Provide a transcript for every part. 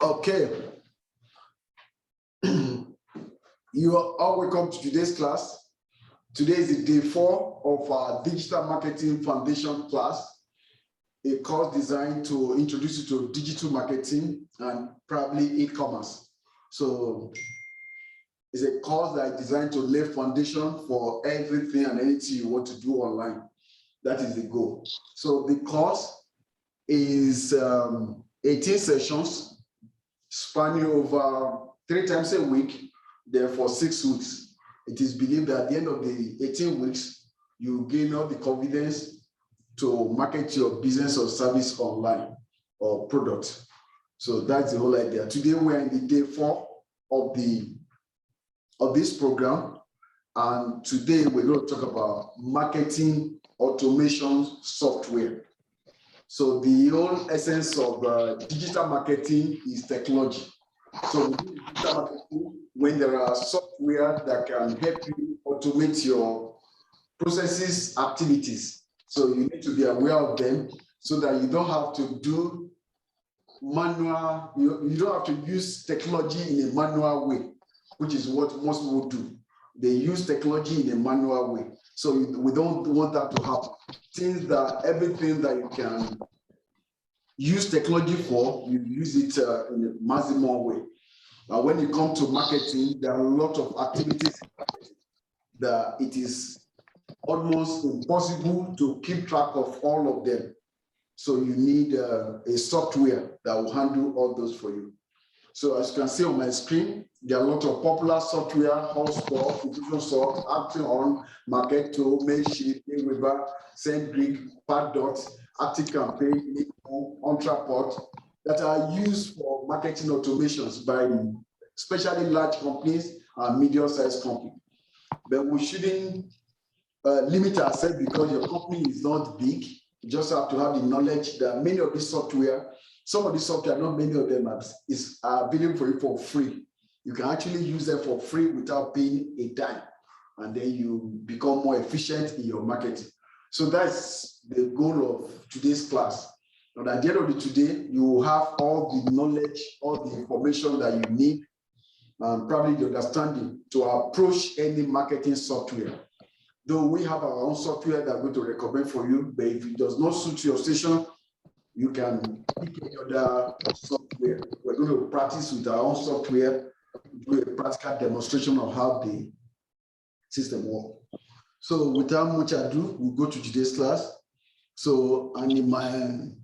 Okay, you are all welcome to today's class. Today is the day 4 of our Digital Marketing Foundation class, a course designed to introduce you to digital marketing and probably e-commerce. So it's a course that is designed to lay foundation for everything and anything you want to do online. That is the goal. So the course is 18 sessions spanning over 3 times a week, there for 6 weeks. It is believed that at the end of the 18 weeks, you gain all the confidence to market your business or service online or product. So that's the whole idea. Today we're in the day 4 of this program, and today we're going to talk about marketing automation software. So the whole essence of digital marketing is technology. So digital marketing, when there are software that can help you automate your processes, activities. So you need to be aware of them so that you don't have to do manual, you don't have to use technology in a manual way, which is what most people do. They use technology in a manual way. So we don't want that to happen. Things that everything that you can use technology for, you use it in a maximum way. And when you come to marketing, there are a lot of activities that it is almost impossible to keep track of all of them. So you need a software that will handle all those for you. So as you can see on my screen, there are a lot of popular software, HubSpot, Infusionsoft, Acting-On, Marketo, Mailchimp, Aweber, SendGrid, Pardot, ActiveCampaign, Ontraport, that are used for marketing automations by especially large companies and medium-sized companies. But we shouldn't limit ourselves because your company is not big. You just have to have the knowledge that many of these software, some of these software, not many of them are available for you for free. You can actually use them for free without paying a dime, and then you become more efficient in your marketing. So that's the goal of today's class. And at the end of today, you will have all the knowledge, all the information that you need, and probably the understanding to approach any marketing software. Though we have our own software that we're going to recommend for you, but if it does not suit your station, you can pick any other software. We're going to practice with our own software, do a practical demonstration of how the system works. So without much ado, we'll go to today's class. So, and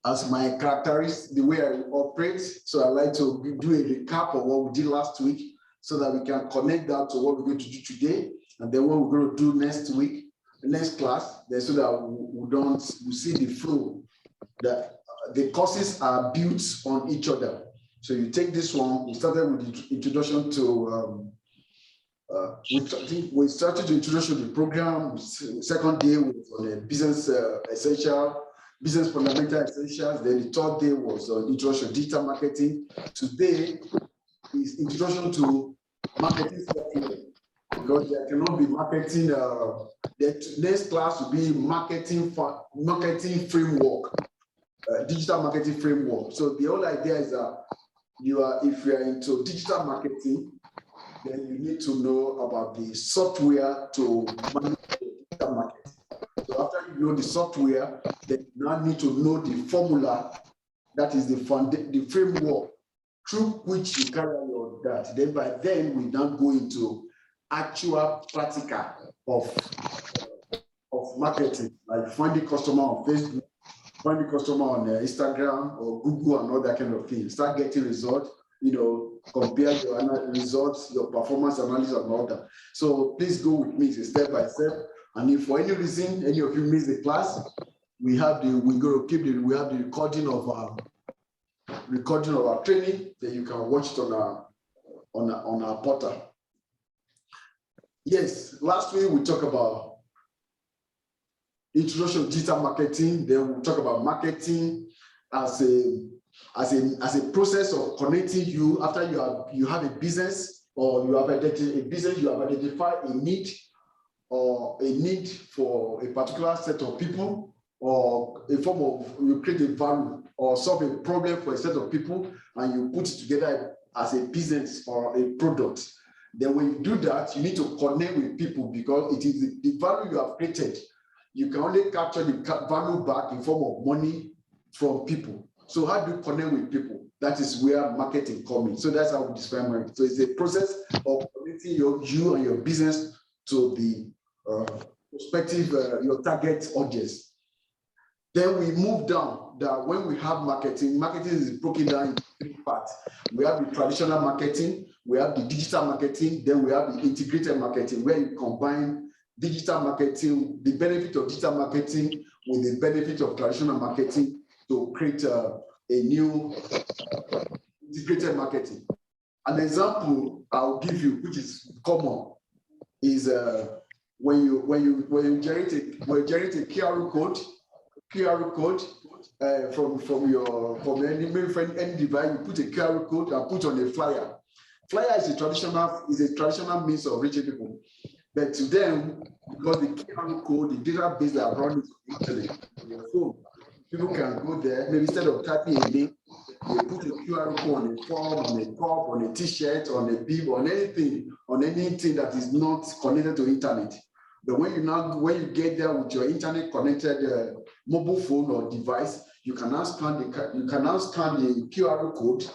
as my characteristics, the way I operate, so I like to do a recap of what we did last week so that we can connect that to what we're going to do today, and then what we're going to do next week, next class, then so that we see the flow, that the courses are built on each other. So you take this one, we started with the introduction to, we started the introduction to the program. Second day was on a business business fundamental essentials. Then the third day was on introduction to digital marketing. Today is introduction to marketing software, because there cannot be marketing. The next class will be marketing framework, digital marketing framework. So the whole idea is that if you are into digital marketing, then you need to know about the software to manage the digital marketing. So after you know the software, then you now need to know the formula, that is the framework through which you carry out that. Then by then we now go into actual practical of marketing, like finding customer on Facebook, finding customer on Instagram or Google and all that kind of thing. Start getting results, compare your results, your performance analysis and all that. So please go with me step by step. And if for any reason any of you miss the class, we have the recording of our training, then you can watch it on our portal. Yes, last week we talked about introduction to digital marketing. Then we'll talk about marketing as a process of connecting you after you have a business, or you have identified a business, you have identified a need or a need for a particular set of people, or a form of, you create a value or solve a problem for a set of people and you put it together as a business or a product. Then when you do that, you need to connect with people because it is the value you have created. You can only capture the value back in form of money from people. So how do you connect with people? That is where marketing comes in. So that's how we describe marketing. So it's a process of connecting you and your business to the prospective, your target audience. Then we move down that when we have marketing, marketing is broken down into three parts. We have the traditional marketing, we have the digital marketing, then we have the integrated marketing, where you combine digital marketing, the benefit of digital marketing with the benefit of traditional marketing to create a new integrated marketing. An example I'll give you, which is common, is when you generate a QR code from any device, you put a QR code and put on a flyer. Flyer is a traditional means of reaching people. But to them, because the QR code, the database that runs on the internet, on your phone, people can go there, maybe instead of typing a link, they put a QR code on a form, on a cup, on a t-shirt, on a bib, on anything that is not connected to internet. But when you get there with your internet connected mobile phone or device, you can now scan the QR code,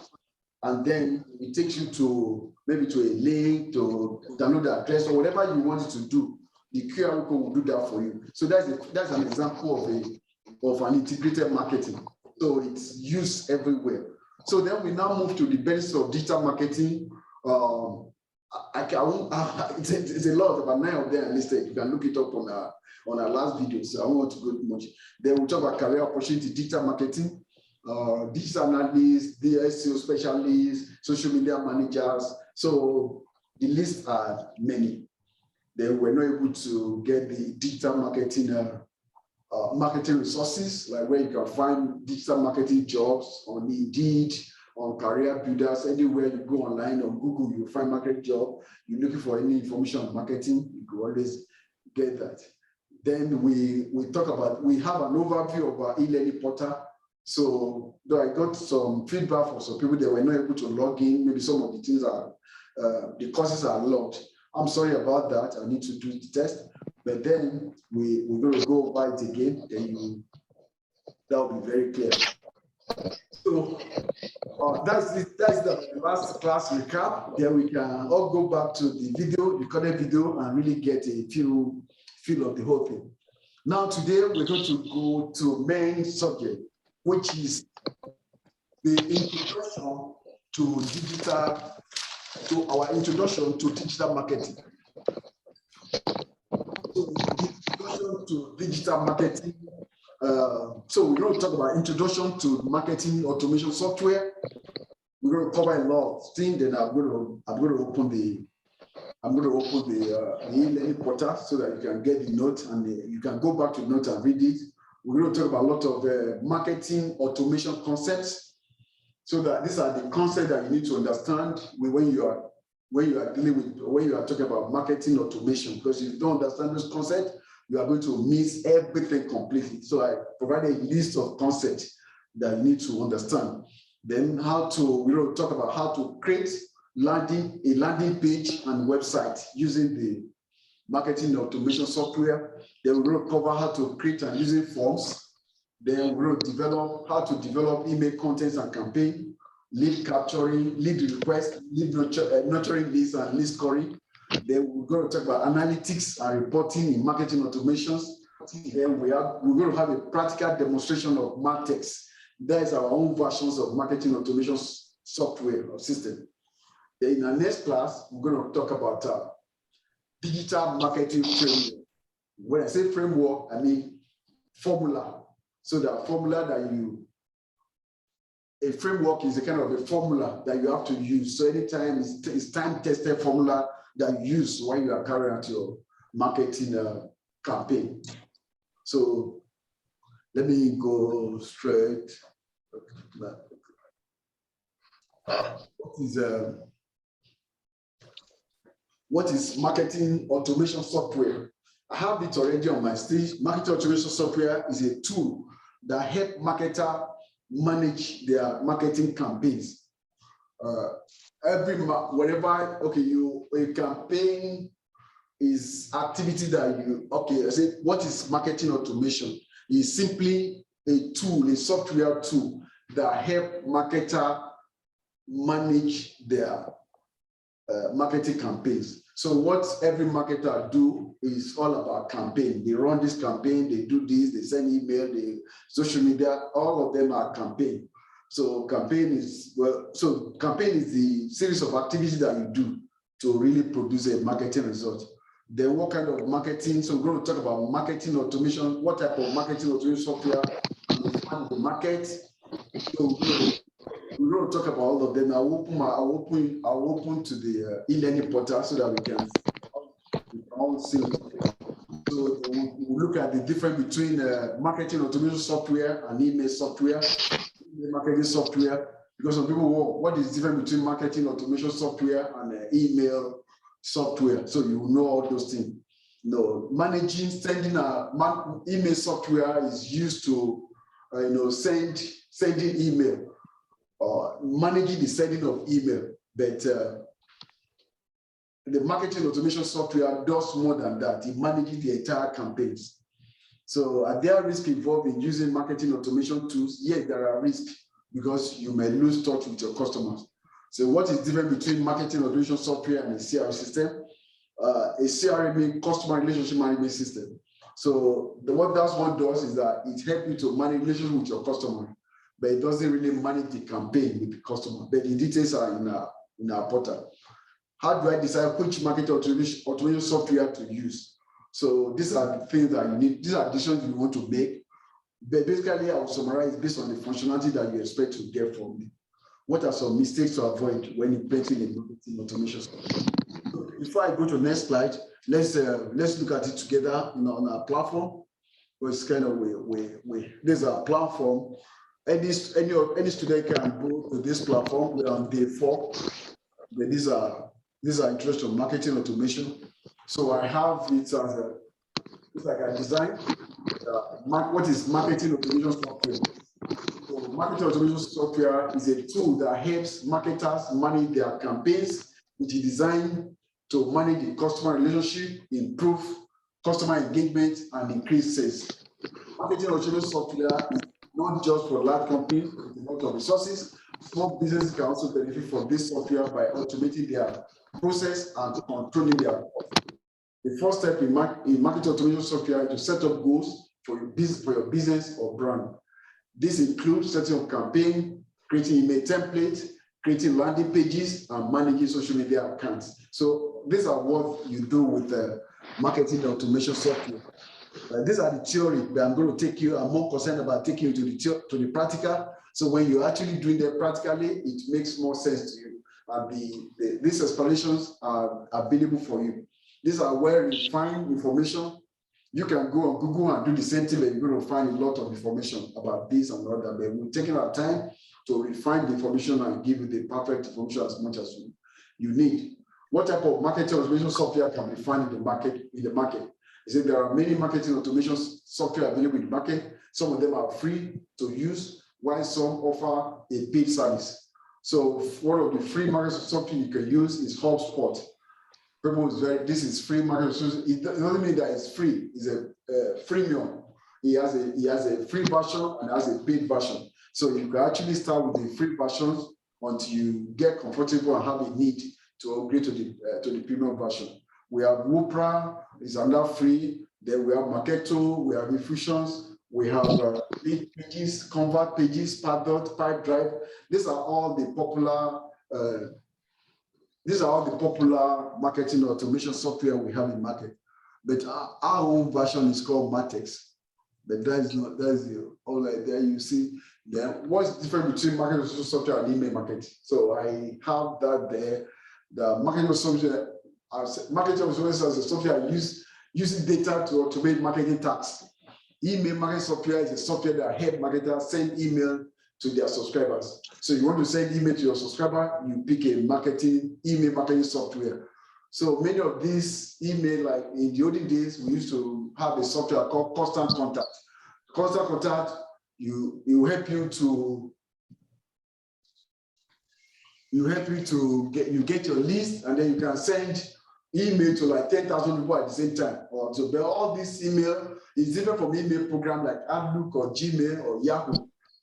and then it takes you to maybe to a link to download the address or whatever you want it to do. The QR code will do that for you. So that's an example of an integrated marketing. So it's used everywhere. So then we now move to the benefits of digital marketing. It's a lot, about 9 of them listed. You can look it up on our last video. So I won't want to go too much. Then we'll talk about career opportunity, digital marketing, digital analysts, the SEO specialists, social media managers. So the list are many. Then we're not able to get the digital marketing resources, like where you can find digital marketing jobs on Indeed, on Career Builders, anywhere you go online on Google, you find market job. You're looking for any information on marketing, you can always get that. Then we have an overview of our e-learning portal. So though I got some feedback from some people that were not able to log in, maybe some of the things the courses are locked. I'm sorry about that. I need to do the test, but then we're going to go over it again, and that will be very clear. So that's the last class recap. Then we can all go back to the recorded video, and really get a feel of the whole thing. Now today we're going to go to main subject, which is the introduction to digital marketing. So the introduction to digital marketing. So we're going to talk about introduction to marketing automation software. We're going to cover a lot of things. Then I'm going to open the e-learning portal so that you can get the notes, and you can go back to the notes and read it. We're going to talk about a lot of marketing automation concepts. So that these are the concepts that you need to understand when you are talking about marketing automation. Because if you don't understand those concepts, you are going to miss everything completely. So I provided a list of concepts that you need to understand. Then we will talk about how to create a landing page and website using the marketing automation software. Then we will cover how to create and using forms. Then we will develop how to develop email contents and campaign, lead capturing, lead request, lead nurturing leads and lead scoring. Then we're going to talk about analytics and reporting in marketing automations. Then we're going to have a practical demonstration of Martex. That is our own versions of marketing automation software or system. Then in our next class, we're going to talk about digital marketing framework. When I say framework, I mean formula. So the formula a framework is a kind of a formula that you have to use. So anytime it's time-tested formula that you use when you are carrying out your marketing campaign. So let me go straight. What is marketing automation software? I have it already on my stage. Marketing automation software is a tool that help marketer manage their marketing campaigns. Whenever, okay, a campaign is activity that I say, what is marketing automation? It's simply a tool, a software tool that help marketer manage their marketing campaigns. So what every marketer do is all about campaign. They run this campaign, they do this, they send email, they social media, all of them are campaign. So campaign is the series of activities that you do to really produce a marketing result. Then what kind of marketing? So we're going to talk about marketing automation. What type of marketing automation software you find in the market? So we're going to talk about all of them. I'll open to the e-learning portal so that we can all see it. So we'll look at the difference between marketing automation software and email software, marketing software. Because some people, what is the difference between marketing automation software and email software? So you know all those things. Sending email software is used to sending email or managing the sending of email, but the marketing automation software does more than that. It manages the entire campaigns. So are there risks involved in using marketing automation tools? Yes, there are risks because you may lose touch with your customers. So what is different between marketing automation software and a CRM system? A CRM means customer relationship management system. So what that one does is that it helps you to manage relationship with your customer, but it doesn't really manage the campaign with the customer. But the details are in our portal. How do I decide which marketing automation software to use? So these are the things that you need. These are decisions you want to make. But basically, I will summarize based on the functionality that you expect to get from me. What are some mistakes to avoid when implementing a marketing automation software? So before I go to the next slide, let's look at it together on our platform. It's kind of there's a platform. Any student can go to this platform. We're on day 4. But these are interest of marketing automation. So I have it as it's like a design. What is marketing automation software? So marketing automation software is a tool that helps marketers manage their campaigns, which is designed to manage the customer relationship, improve customer engagement, and increase sales. Marketing automation software is not just for large companies with a lot of resources. Small businesses can also benefit from this software by automating their process and controlling their costs. The first step in marketing automation software is to set up goals for your business or brand. This includes setting up campaign, creating email templates, creating landing pages, and managing social media accounts. So these are what you do with the marketing automation software. These are the theory that I'm going to take you. I'm more concerned about taking you to the practical. So when you're actually doing that practically, it makes more sense to you. And these explanations are available for you. These are well-refined information. You can go on Google and do the same thing, but you're going to find a lot of information about this and all that. But we're taking our time to refine the information and give you the perfect information as much as you need. What type of marketing automation software can be found in the market? Is that there are many marketing automation software available in the market. Some of them are free to use, while some offer a paid service. So one of the free marketing software you can use is HubSpot. This is free marketing. It doesn't mean that it's free. It's a freemium. He has a free version and has a paid version. So you can actually start with the free versions until you get comfortable and have a need to upgrade to the premium version. We have Wupra, is another free. Then we have Marketo, we have Infusions, we have lead pages, convert pages, Pardot, Pipedrive. These are all the popular marketing automation software we have in market. But our own version is called Matex. But that is all right there. You see, what's the difference between marketing automation software and email marketing? So I have that there. The marketing software. Marketing automation as a software using data to automate marketing tasks. Email marketing software is a software that helps marketers send email to their subscribers. So you want to send email to your subscriber, you pick a email marketing software. So many of these email, like in the olden days, we used to have a software called Constant Contact. Constant Contact, you help you to get your list, and then you can send email to like 10,000 people at the same time. Or so, but all this email is different from email program like Outlook or Gmail or Yahoo.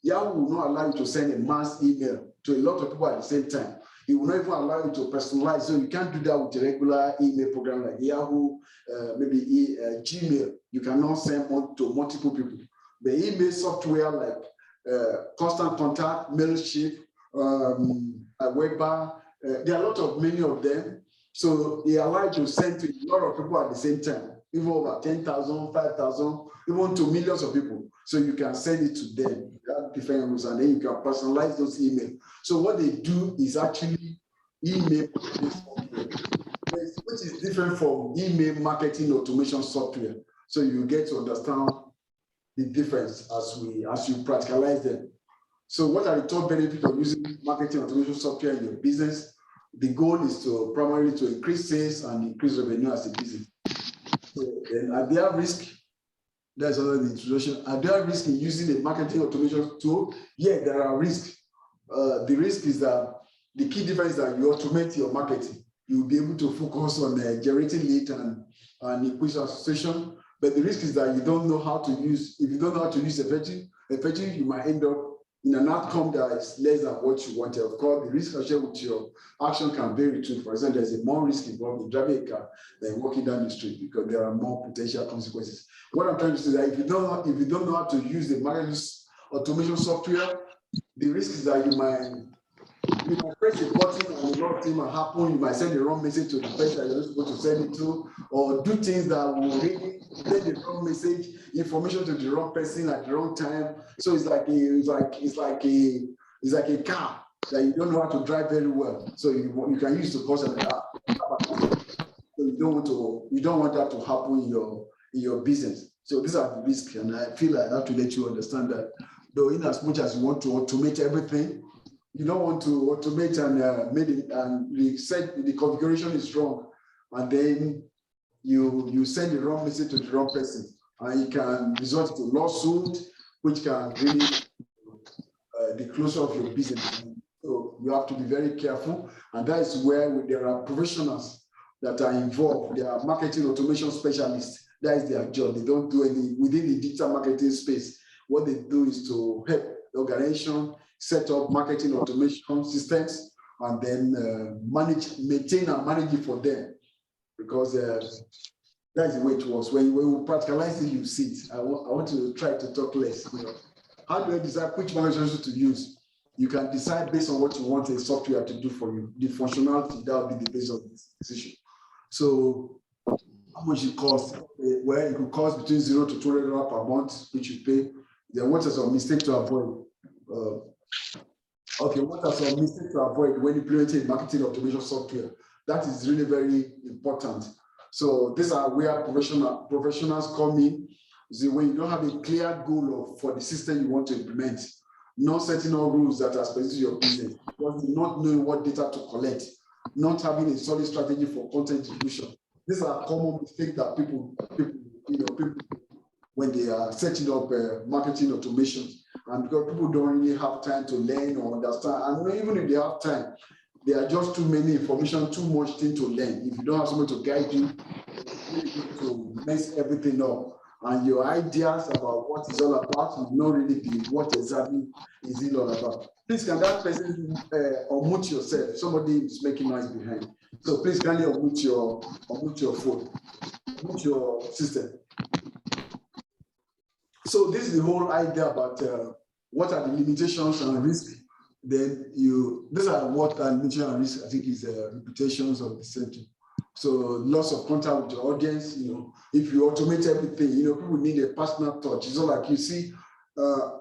Yahoo will not allow you to send a mass email to a lot of people at the same time. It will not even allow you to personalize. So you can't do that with a regular email program like Yahoo, maybe Gmail. You cannot send to multiple people. The email software like Constant Contact, Mailchimp, Weber, there are a lot of many of them. So they allow you to send to a lot of people at the same time, even over 10,000, 5,000, even to millions of people. So you can send it to them, different rules, and then you can personalize those emails. So what they do is actually email software, which is different from email marketing automation software. So you get to understand the difference as you practicalize them. So what are the top benefits of using marketing automation software in your business? The goal is to primarily to increase sales and increase revenue as a business. So then are there risks? That's another introduction. Are there risks in using a marketing automation tool? Yeah, there are risks. The risk is that the key difference is that you automate your marketing. You'll be able to focus on generating lead and increase association. But the risk is that you don't know how to use. If you don't know how to use effectively, you might end up in an outcome that is less than what you wanted. Of course, the risk associated with your action can vary too. For example, there's a more risk involved in driving a car than walking down the street because there are more potential consequences. What I'm trying to say is that if you don't know how to use the marketing automation software, the risk is that you might press a button and a lot of things might happen. You might send the wrong message to the person that you're supposed to send it to, or do things that will really send the wrong message, information to the wrong person at the wrong time. So it's like a car that you don't know how to drive very well. So you can use to cause an attack. So you don't want that to happen in your business. So these are the risks, and I feel like I have to let you understand that. Though, in as much as you want to automate everything, you don't want to automate and the configuration is wrong, and then you send the wrong message to the wrong person, and it can result to lawsuit, which can really the closure of your business. So you have to be very careful, and that is where there are professionals that are involved. They are marketing automation specialists. That is their job. They don't do any within the digital marketing space. What they do is to help the organization set up marketing automation systems and then maintain and manage it for them, because that's the way it works. When we practicalize it, you see it. I want to try to talk less. How do I decide which marketing to use? You can decide based on what you want a software to do for you. The functionality, that will be the base of this decision. So how much it costs? Well, it could cost between $0 to $200 per month, which you pay. Then what are some mistakes to avoid? Okay, what are some mistakes to avoid when implementing marketing automation software? That is really very important. So these are where professionals come in. See, when you don't have a clear goal for the system you want to implement, not setting all rules that are specific to your business, not knowing what data to collect, not having a solid strategy for content distribution. These are common mistakes that people when they are setting up marketing automations. And because people don't really have time to learn or understand, and even if they have time, there are just too many information, too much thing to learn. If you don't have someone to guide you, it's really to mess everything up. And your ideas about what it's all about will not really be what exactly is it all about. Please, can that person unmute yourself? Somebody is making noise behind. So please, can you unmute your phone, unmute your system. So this is the whole idea about what are the limitations and risks. Then these are what are limitations and risks. I think is reputations of the center. So loss of contact with your audience. If you automate everything, people need a personal touch. It's not like you see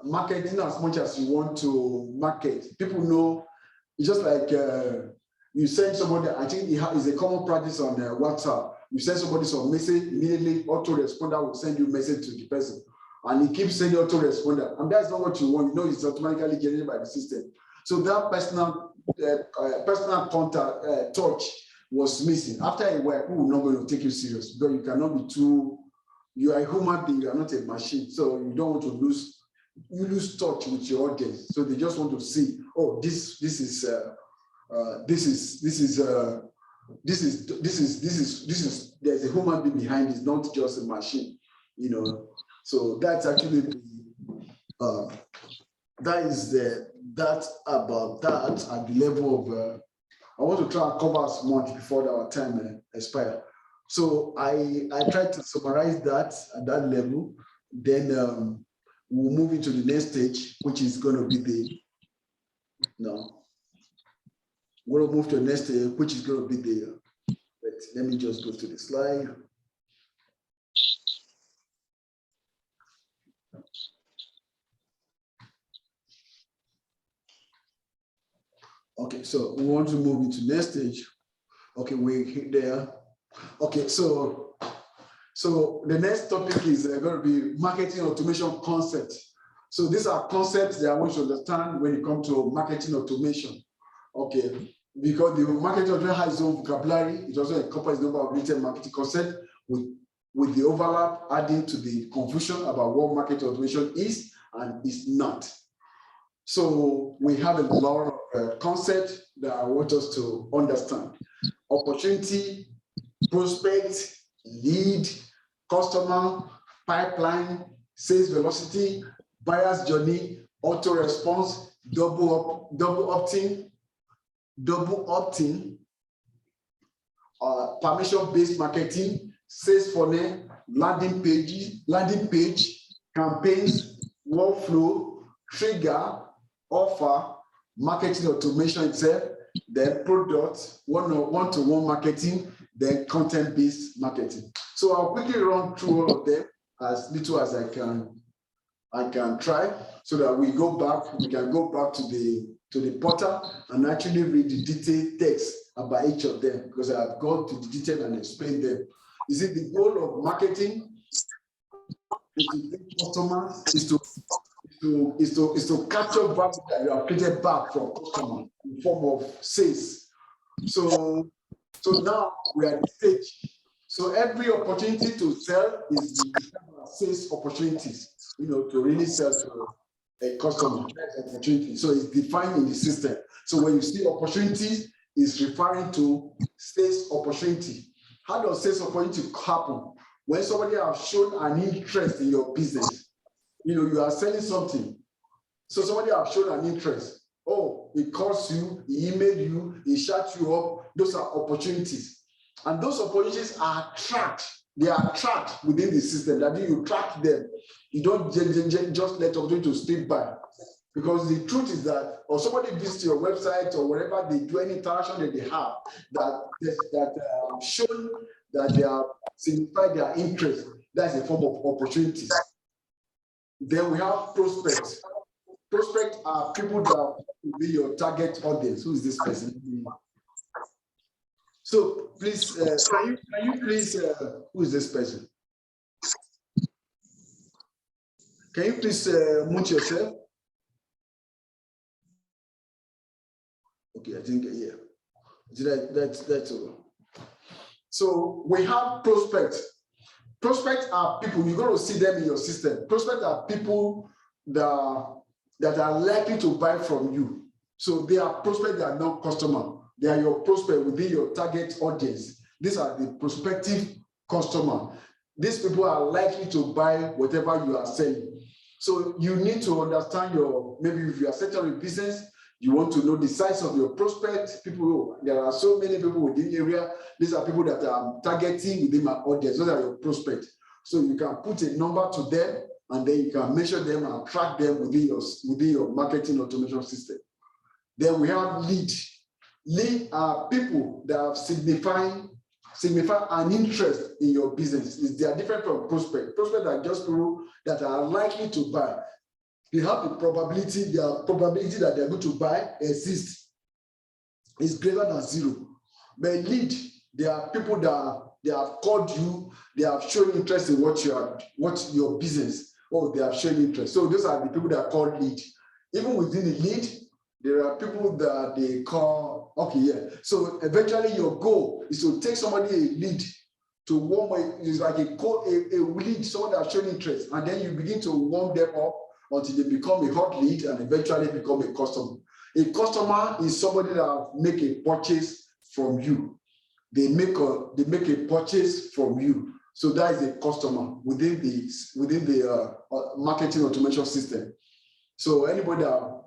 marketing as much as you want to market. People know. It's just like you send somebody. I think it's a common practice on WhatsApp. You send somebody some message, immediately autoresponder will send you a message to the person. And he keeps sending autoresponder. And that's not what you want. It's automatically generated by the system. So that personal contact, touch was missing. After a while, people will not going to take you serious because you cannot be too, you are a human being, you are not a machine. So you don't want to lose, you lose touch with your audience. So they just want to see, oh, this is there's a human being behind it, not just a machine, you know. So that's actually that about that at the level of I want to try and cover as much before our time expires. So I tried to summarize that at that level. Then we'll move into the next stage, which is going to be the we'll move to the next stage, which is going to be the. Let me just go to the slide. Okay, so we want to move into the next stage. Okay, we're there. Okay, so the next topic is going to be marketing automation concept. So these are concepts that I want you to understand when it comes to marketing automation. Okay, because the marketing automation has its own vocabulary. It also incorporates the number of related marketing concepts with the overlap adding to the confusion about what marketing automation is and is not. So we have a lot of concepts that I want us to understand. Opportunity, prospect, lead, customer, pipeline, sales velocity, buyer's journey, auto response, double opt-in, permission-based marketing, sales funnel, landing page, campaigns, workflow, trigger, offer, marketing automation itself, then product, one-to-one marketing, then content-based marketing. So I'll quickly run through all of them as little as I can try, so that we can go back to the portal and actually read the detailed text about each of them, because I've gone to the detail and explained them. Is it the goal of marketing is to bring customers, is to capture value that you have created back from customers in form of sales. So now we are at the stage. So every opportunity to sell is sales opportunities, to really sell to a customer opportunity. So it's defined in the system. So when you see opportunities, it's referring to sales opportunity. How does sales opportunity happen? When somebody has shown an interest in your business, you are selling something. So somebody has shown an interest. Oh, he calls you, he emailed you, he shut you up. Those are opportunities. And those opportunities are tracked. They are tracked within the system. That you track them. You don't just let opportunity to slip by. Because the truth is that, or somebody visits your website or wherever they do any interaction that they have, that shown that they are signified their interest, that's a form of opportunity. Then we have prospects. Prospects are people that will be your target audience. Who is this person? So please, can you please, who is this person? Can you please mute yourself? Okay, I think, yeah. That's all. So we have prospects. Prospects are people, you're going to see them in your system. Prospects are people that are likely to buy from you. So they are prospects, they are not customer. They are your prospect within your target audience. These are the prospective customer. These people are likely to buy whatever you are selling. So you need to understand maybe if you are setting up a business, you want to know the size of your prospect. There are so many people within the area. These are people that I'm targeting within my audience. Those are your prospects. So you can put a number to them, and then you can measure them and track them within your marketing automation system. Then we have lead. Lead are people that have signify an interest in your business. They are different from prospect. Prospect are just people that are likely to buy. They have the probability that they're going to buy exists is greater than 0. But lead, they are people that they have called you, they have shown interest in what your business, or they have shown interest. So those are the people that are called lead. Even within the lead, There are people that they call, okay, yeah. So eventually your goal is to take somebody a lead to warm, it's like a lead, someone that shown interest, and then you begin to warm them up until they become a hot lead and eventually become a customer. A customer is somebody that make a purchase from you. They make a purchase from you. So that is a customer within the marketing automation system. So anybody that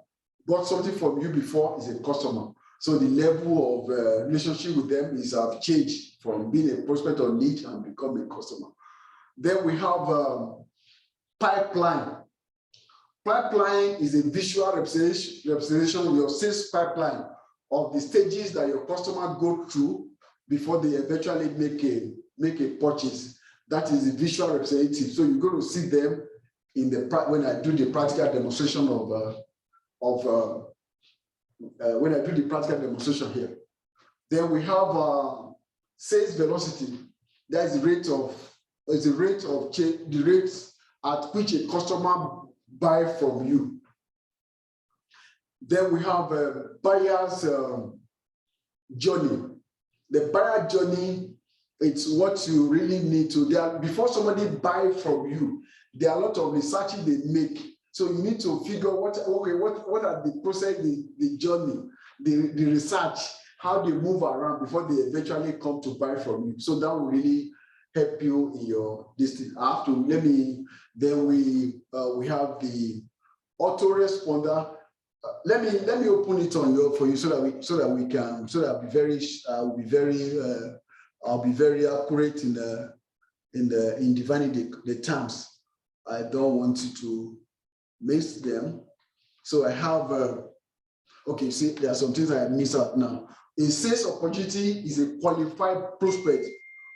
bought something from you before is a customer. So the level of relationship with them is changed from being a prospect or lead and become a customer. Then we have pipeline. Pipeline is a visual representation of your sales pipeline of the stages that your customer go through before they eventually make a purchase. That is the visual representative. So you're going to see them in the when I do the practical demonstration when I do the practical demonstration here. Then we have sales velocity. That is the rate at which a customer buy from you. Then we have buyer's journey. The buyer journey, it's what you really need to. Before somebody buy from you, there are a lot of research they make. So you need to figure what are the process, the journey, the research, how they move around before they eventually come to buy from you. So that will really help you in your distance. Then we have the autoresponder. Let me open it on for you so that I'll be very accurate in defining the terms. I don't want you to miss them. So I have okay, see, there are some things I miss out now. A sales opportunity is a qualified prospect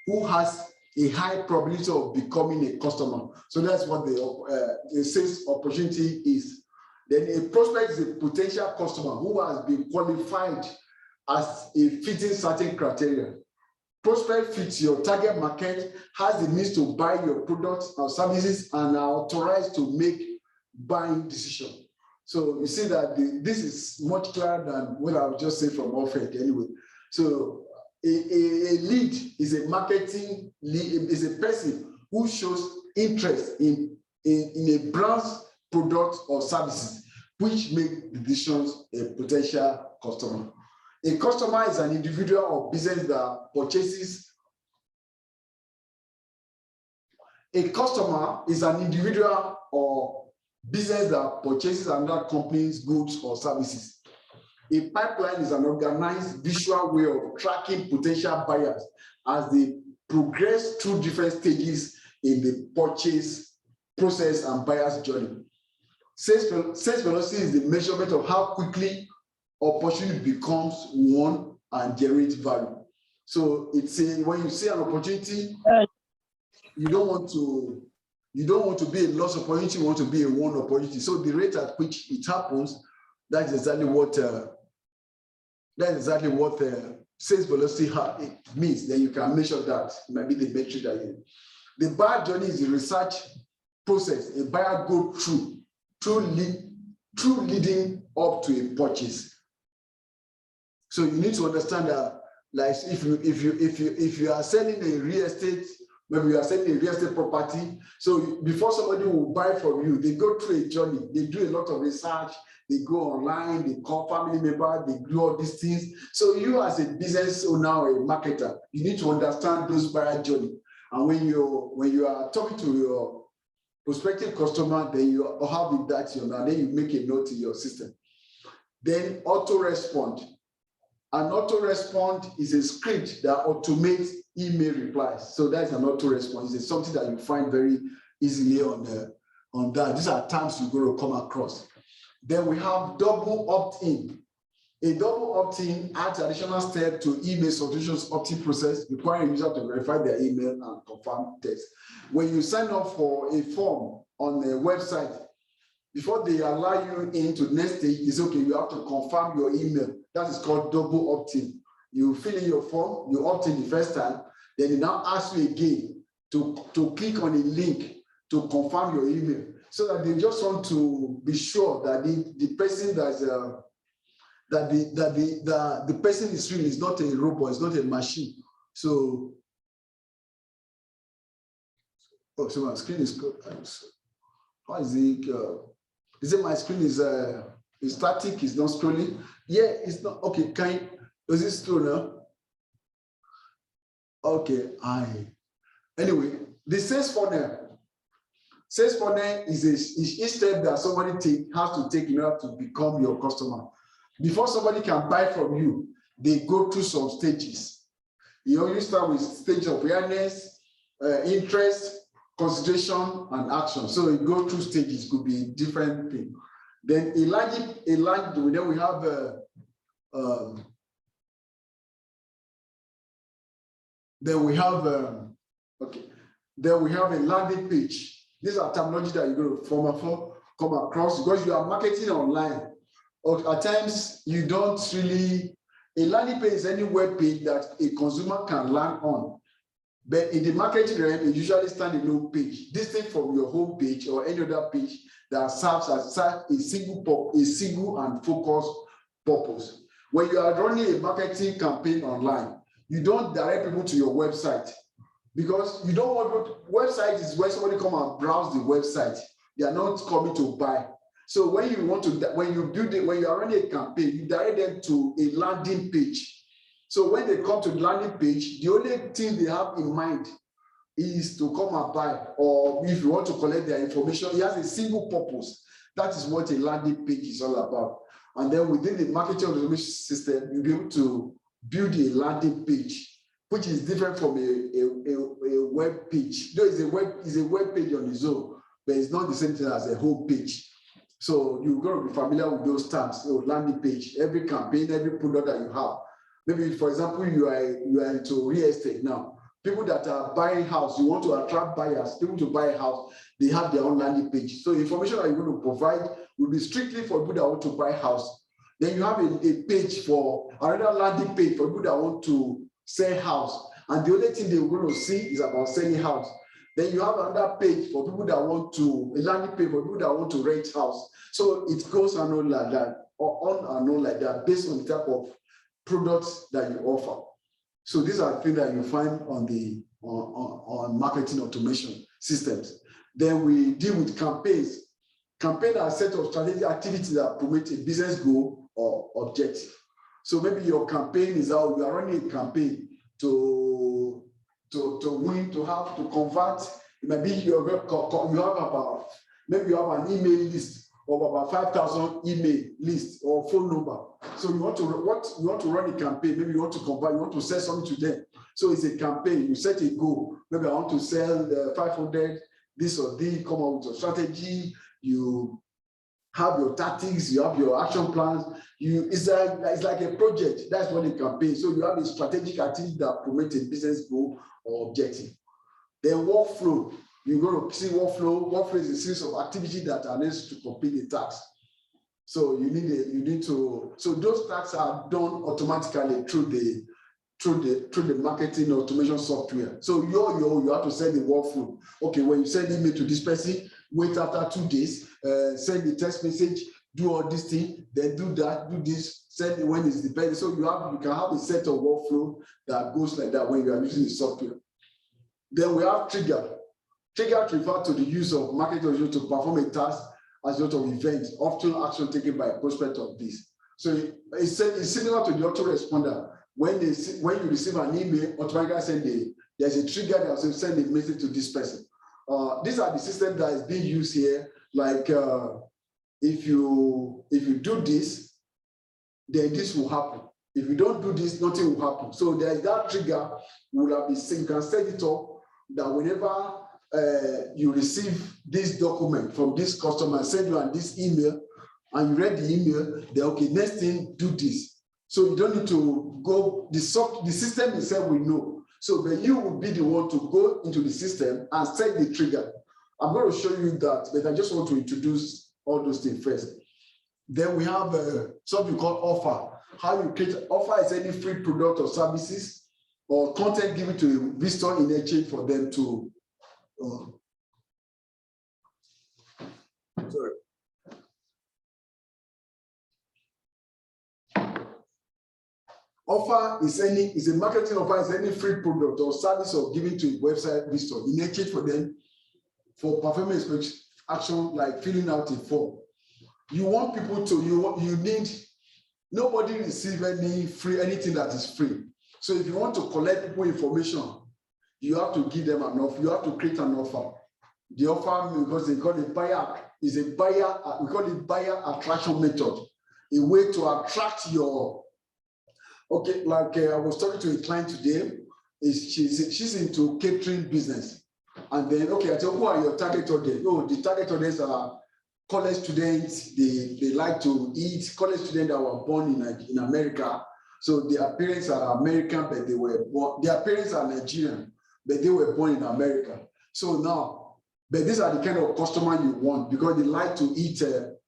who has a high probability of becoming a customer. So that's what the sales opportunity is. Then a prospect is a potential customer who has been qualified as a fitting certain criteria. Prospect fits your target market, has the means to buy your products or services, and are authorized to make buying decision. So you see that this is much clearer than what I was just saying from offhand anyway. So a lead is a marketing lead, is a person who shows interest in a brand's product or services, which make decisions a potential customer. A customer is an individual or business that purchases. A customer is an individual or business that purchases another company's goods or services. A pipeline is an organized visual way of tracking potential buyers as they progress through different stages in the purchase process and buyer's journey. Sales velocity is the measurement of how quickly opportunity becomes one and generates value. So it's when you see an opportunity, you don't want to be a loss opportunity, you want to be a won opportunity. So the rate at which it happens, that's exactly what sales velocity means. Then you can measure that. It might be the metric that you. The buyer journey is the research process a buyer go through leading up to a purchase. So you need to understand that, like, if you are selling a real estate, maybe you are selling a real estate property. So before somebody will buy from you, they go through a journey. They do a lot of research. They go online. They call family members. They do all these things. So you, as a business owner or a marketer, you need to understand those buyer journey. And when you are talking to your prospective customer, then you have that, and then you make a note in your system. Then autorespond. An autorespond is a script that automates email replies. So that's an autorespond. It's something that you find very easily on that. These are terms you're going to come across. Then we have double opt-in. A double opt-in adds additional step to email solutions opt-in process, requiring user to verify their email and confirm text. When you sign up for a form on a website, before they allow you into the next stage, it's okay, you have to confirm your email. That is called double opt-in. You fill in your form, you opt in the first time, then it now asks you again to click on a link to confirm your email. So that they just want to be sure that the person that the person is real, is not a robot, it's not a machine. So, oh, so my screen is good. How is it? Is it my screen is static? Is not scrolling? Yeah, it's not. Okay, does it scroll now? Okay, anyway, the sales funnel. Sales funnel is each step that somebody has to take in order to become your customer. Before somebody can buy from you, they go through some stages. You start with stage of awareness, interest, consideration, and action. So it goes through stages, could be different things. Then then we have then we have a landing page. These are terminology that you're going to come across because you are marketing online. Or at times you don't really, a landing page is any web page that a consumer can land on. But in the marketing realm, it usually stands a no page, distinct from your home page or any other page that serves as a single and focused purpose. When you are running a marketing campaign online, you don't direct people to your website because you don't want website is where somebody come and browse the website. They are not coming to buy. So when you are running a campaign, you direct them to a landing page. So when they come to the landing page, the only thing they have in mind is to come and buy, or if you want to collect their information, it has a single purpose. That is what a landing page is all about. And then within the marketing automation system, you'll be able to build a landing page, which is different from a web page. Though it's a web page on its own, but it's not the same thing as a home page. So you've got to be familiar with those terms. So landing page, every campaign, every product that you have. Maybe, for example, you are into real estate now. People that are buying house, you want to attract buyers, people to buy a house, they have their own landing page. So the information that you're going to provide will be strictly for people that want to buy a house. Then you have a page for another landing page for people that want to sell house. And the only thing they're going to see is about selling house. Then you have another page for people that want to, a landing page for people that want to rent house. So it goes on like that, or on and on like that, based on the type of products that you offer. So these are things that you find on marketing automation systems. Then we deal with campaigns. Campaigns are a set of strategic activities that promote a business goal or objective. So maybe your campaign is how you are running a campaign to win, to convert. It might be you have an email list of about 5,000 email list or phone number. So you want to run a campaign. Maybe you want to convert, you want to sell something to them. So it's a campaign. You set a goal. Maybe I want to sell 500 this or this. Come up with your strategy. You have your tactics. You have your action plans. It's like a project. That's what a campaign. So you have a strategic activity that promotes a business goal or objective. Then workflow. You're going to see workflow. Workflow is a series of activities that are necessary to complete the task. So so those tasks are done automatically through the marketing automation software. So you have to send the workflow. Okay, when you send email to this person, wait after 2 days, send the text message, do all this thing, then do that, do this, send it when it's dependent. So you can have a set of workflow that goes like that when you are using the software. Then we have trigger. Trigger refers to the use of marketing automation to perform a task as a result of events, often action taken by a prospect of this. So it's similar to the autoresponder. When you receive an email, automatically there's a trigger that will send a message to this person. These are the systems that is being used here. Like if you do this, then this will happen. If you don't do this, nothing will happen. So there's that trigger. You can set it up that whenever you receive this document from this customer, send you on this email, and you read the email, then okay, next thing, do this. So you don't need to go, the system itself will know. So but you will be the one to go into the system and set the trigger. I'm going to show you that, but I just want to introduce all those things first. Then we have something called offer. How you create offer is any free product or services or content given to a visitor in exchange for them to sorry. Offer is a marketing offer is any free product or service or given to a website visitor in exchange for them for performance action like filling out a form. You want people to, you need, nobody receive anything that is free. So if you want to collect people information, you have to give them an offer. You have to create an offer. The offer, because they call it buyer, is a buyer, we call it buyer attraction method, a way to attract your, okay, like I was talking to a client today, she's into catering business. And then, okay, I tell who are your target audience? Oh, the target audience are college students, they like to eat, college students that were born in America. So their parents are American, but they were born, their parents are Nigerian, but they were born in America. So now, but these are the kind of customer you want because they like to eat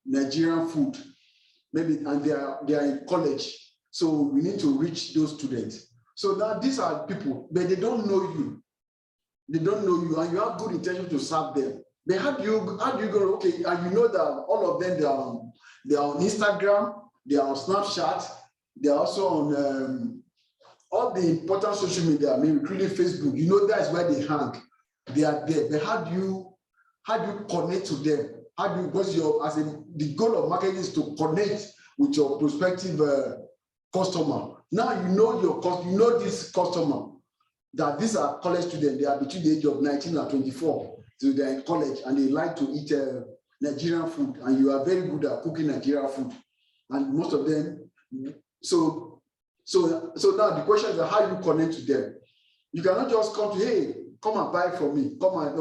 Nigerian food, maybe, and they are in college. So we need to reach those students. So now these are people, but they don't know you. They don't know you, and you have good intention to serve them. But how do you go, okay, and you know that all of them, they are on Instagram, they are on Snapchat, they are also on all the important social media, I mean, including Facebook. You know that's where they hang. They are there. But how do you connect to them? How do you, because the goal of marketing is to connect with your prospective customer. Now you know this customer, that these are college students, they are between the age of 19 and 24. So they're in college and they like to eat Nigerian food, and you are very good at cooking Nigerian food. And most of them, so now the question is how you connect to them. You cannot just come to, hey, come and buy from me. Come and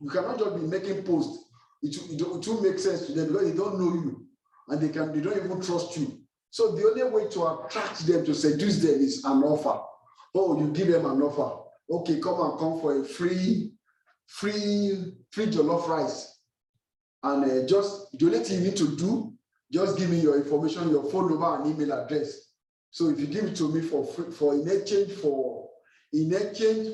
you cannot just be making posts. It won't make sense to them because they don't know you and they don't even trust you. So the only way to attract them, to seduce them, is an offer. Oh, you give them an offer. Okay, come for a free jollof rice. And just the only thing you need to do, just give me your information, your phone number and email address. So if you give it to me for free, in exchange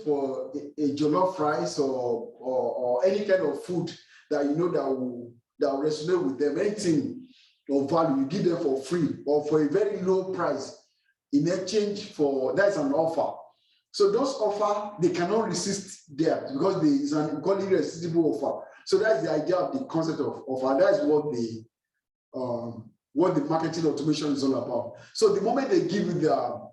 for a jollof rice or any kind of food that you know that will resonate with them, anything of value, you give them for free or for a very low price in exchange for, that's an offer. So those offers, they cannot resist there because it's an equally irresistible offer. So that's the idea of the concept of offer. That's what the marketing automation is all about. So the moment they give you the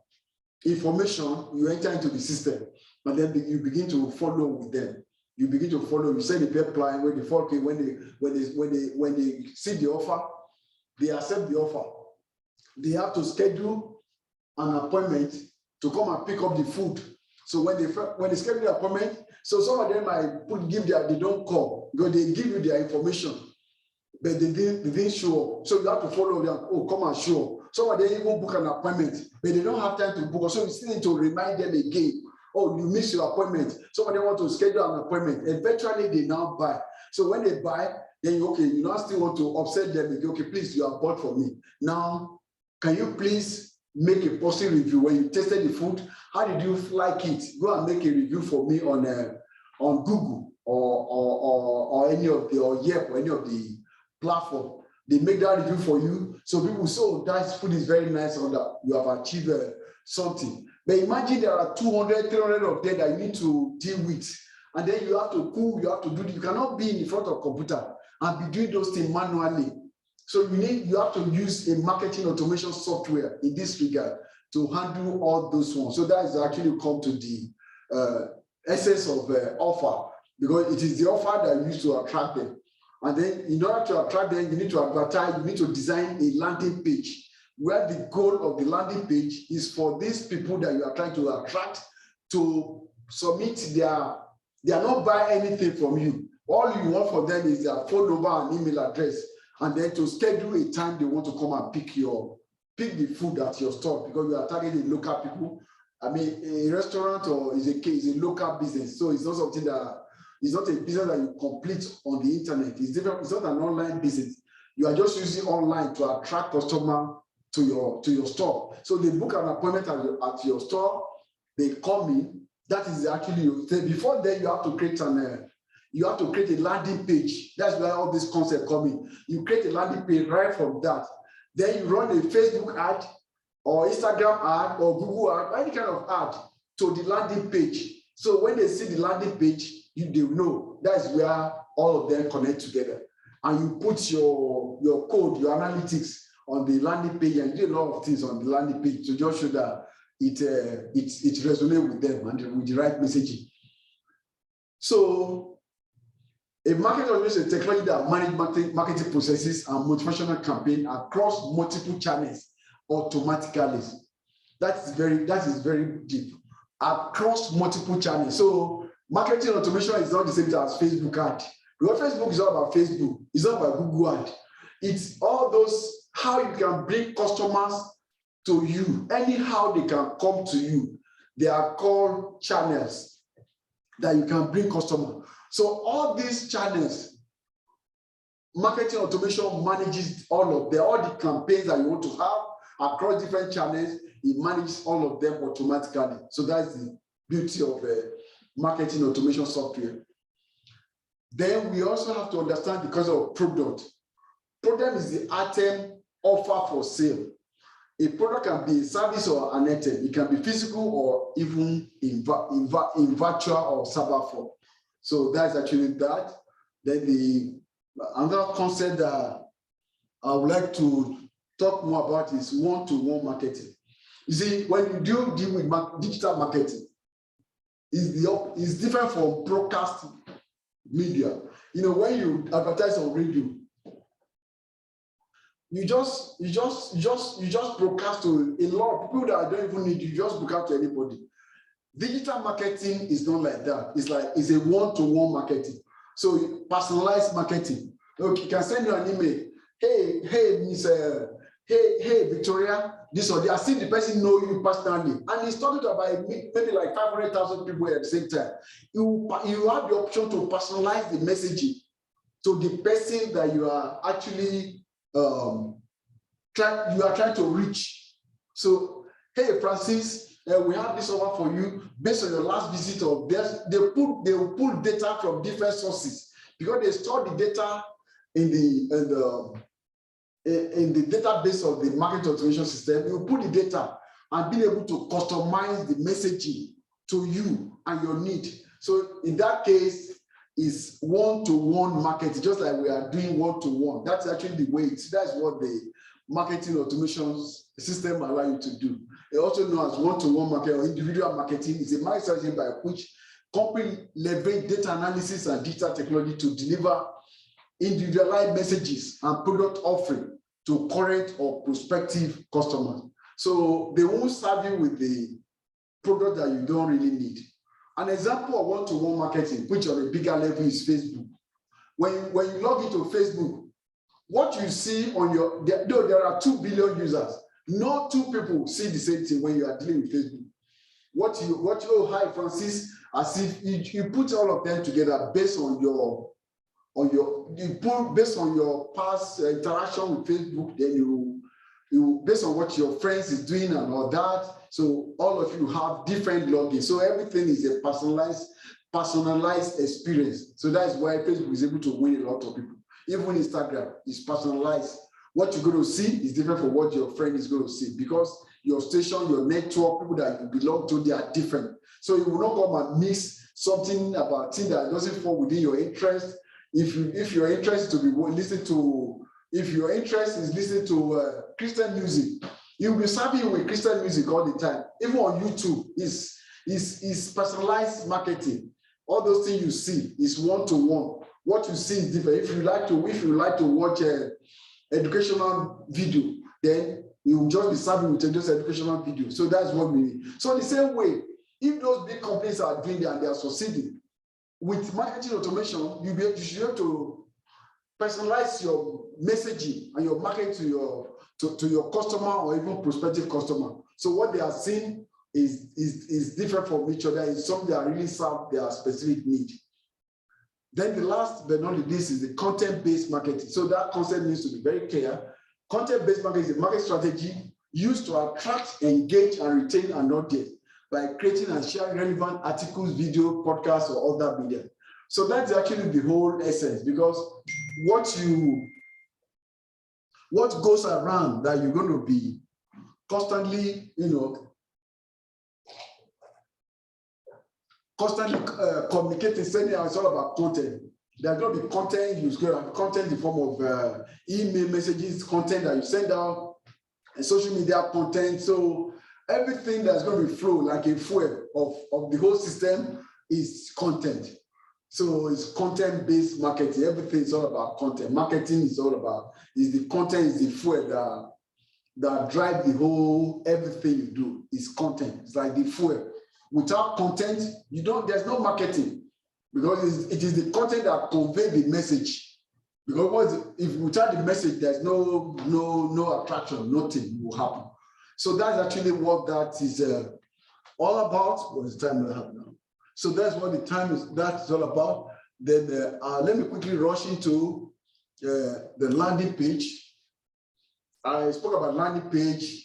information, you enter into the system, and then you begin to follow with them. You begin to follow. You send the pipeline when they fall. When they see the offer, they accept the offer. They have to schedule an appointment to come and pick up the food. So when they schedule the appointment, so some of them they don't call because they give you their information, but they didn't show up. So you have to follow them. Oh, come and show up. Some of them even book an appointment, but they don't have time to book. So you still need to remind them again. Oh, you missed your appointment. Some of them want to schedule an appointment. Eventually, they now buy. So when they buy, then you now still want to upset them again. Okay, please, you are bought for me. Now, can you please make a positive review when you tasted the food? How did you like it? Go and make a review for me on Google or any of the Yelp or any of the platform. They make that review for you. So people say, oh, that food is very nice, or that you have achieved something. But imagine there are 200, 300 of them that you need to deal with. And then you have to cook, you have to do this. You cannot be in front of a computer and be doing those things manually. So you have to use a marketing automation software in this regard to handle all those ones. So that is actually come to the essence of offer, because it is the offer that you use to attract them. And then in order to attract them, you need to advertise, you need to design a landing page where the goal of the landing page is for these people that you are trying to attract to submit they are not buying anything from you. All you want for them is their phone number and email address, and then to schedule a time they want to come and pick the food at your store, because you are targeting local people. I mean, a restaurant or is a local business, so it's not something that it's not a business that you complete on the internet. It's different. It's not an online business. You are just using online to attract customer to your store. So they book an appointment at your store. They come in. That is actually before then you have to create a landing page. That's where all this concept come in. You create a landing page right from that. Then you run a Facebook ad or Instagram ad or Google ad, any kind of ad to the landing page. So when they see the landing page, they know that's where all of them connect together. And you put your code, your analytics on the landing page, and do a lot of things on the landing page to just show that it resonates with them and with the right messaging. So a market automation is a technology that manages marketing processes and motivational campaign across multiple channels automatically. That is very deep. Across multiple channels. So marketing automation is not the same as Facebook ad. Because Facebook is all about Facebook, it's not about Google ad. It's all those how you can bring customers to you, anyhow they can come to you. They are called channels that you can bring customers. So all these channels, marketing automation manages all of them, all the campaigns that you want to have across different channels, it manages all of them automatically. So that's the beauty of marketing automation software. Then we also have to understand the concept of product. Product is the item offered for sale. A product can be a service or an item. It can be physical or even in virtual or cyber form. So that's actually that. Then another concept that I would like to talk more about is one-to-one marketing. You see, when you deal with digital marketing, it's different from broadcast media. You know, when you advertise on radio, you just broadcast to a lot of people that don't even need you. Just broadcast to anybody. Digital marketing is not like that. It's a one-to-one marketing. So personalized marketing. Okay, you can send you an email. Hey, Miss, hey, Victoria. This or that. I see the person know you personally, and he's talking to about maybe like 500,000 people at the same time. You have the option to personalize the messaging to the person that you are actually trying to reach. So, hey, Francis, we have this offer for you based on your last visit of theirs. They will pull data from different sources because they store the data in the database of the market automation system. You put the data and be able to customize the messaging to you and your need. So in that case, it's one-to-one marketing, just like we are doing one-to-one. That's actually the way that's what the marketing automation system allows you to do. It also known as one-to-one marketing or individual marketing. Is a marketing strategy by which companies leverage data analysis and digital technology to deliver individualized messages and product offering to current or prospective customers. So they won't serve you with the product that you don't really need. An example of one-to-one marketing, which on a bigger level is Facebook. When you log into Facebook, what you see on though there are 2 billion users, no two people see the same thing when you are dealing with Facebook. Hi Francis, as if you put all of them together based on your past interaction with Facebook, then you based on what your friends is doing and all that. So all of you have different logins. So everything is a personalized experience. So that's why Facebook is able to win a lot of people. Even Instagram is personalized. What you're going to see is different from what your friend is going to see because your station, your network, people that you belong to, they are different. So you will not come and miss something about things that doesn't fall within your interest. If your interest is to be listening to, if your interest is listening to Christian music, you'll be serving with Christian music all the time. Even on YouTube, is personalized marketing. All those things you see is one-to-one. What you see is different. If you like to watch educational video, then you will just be serving with those educational videos. So that's what we mean. So in the same way, if those big companies are doing that and they are succeeding, with marketing automation, you should be able to personalize your messaging and your marketing to your customer or even prospective customer. So what they are seeing is different from each other. It's something that really serve their specific need. Then the last but not the least is the content-based marketing. So that concept needs to be very clear. Content-based marketing is a market strategy used to attract, engage, and retain an audience by creating and sharing relevant articles, video, podcasts, or other media. So that's actually the whole essence, because what goes around that you're going to be constantly, communicating, sending out. It's all about content. There's going to be content you have content in the form of email messages, content that you send out, and social media content. So everything that's going to be flow like a fuel of the whole system is content. So it's content-based marketing. Everything is all about content. Marketing is all about, the content is the fuel that drive the whole, everything you do is content. It's like the fuel. Without content, there's no marketing, because it is the content that conveys the message. Because if without the message, there's no attraction, nothing will happen. So that's actually what that is all about. What is the time we have now? So that's what that's all about. Then let me quickly rush into the landing page. I spoke about landing page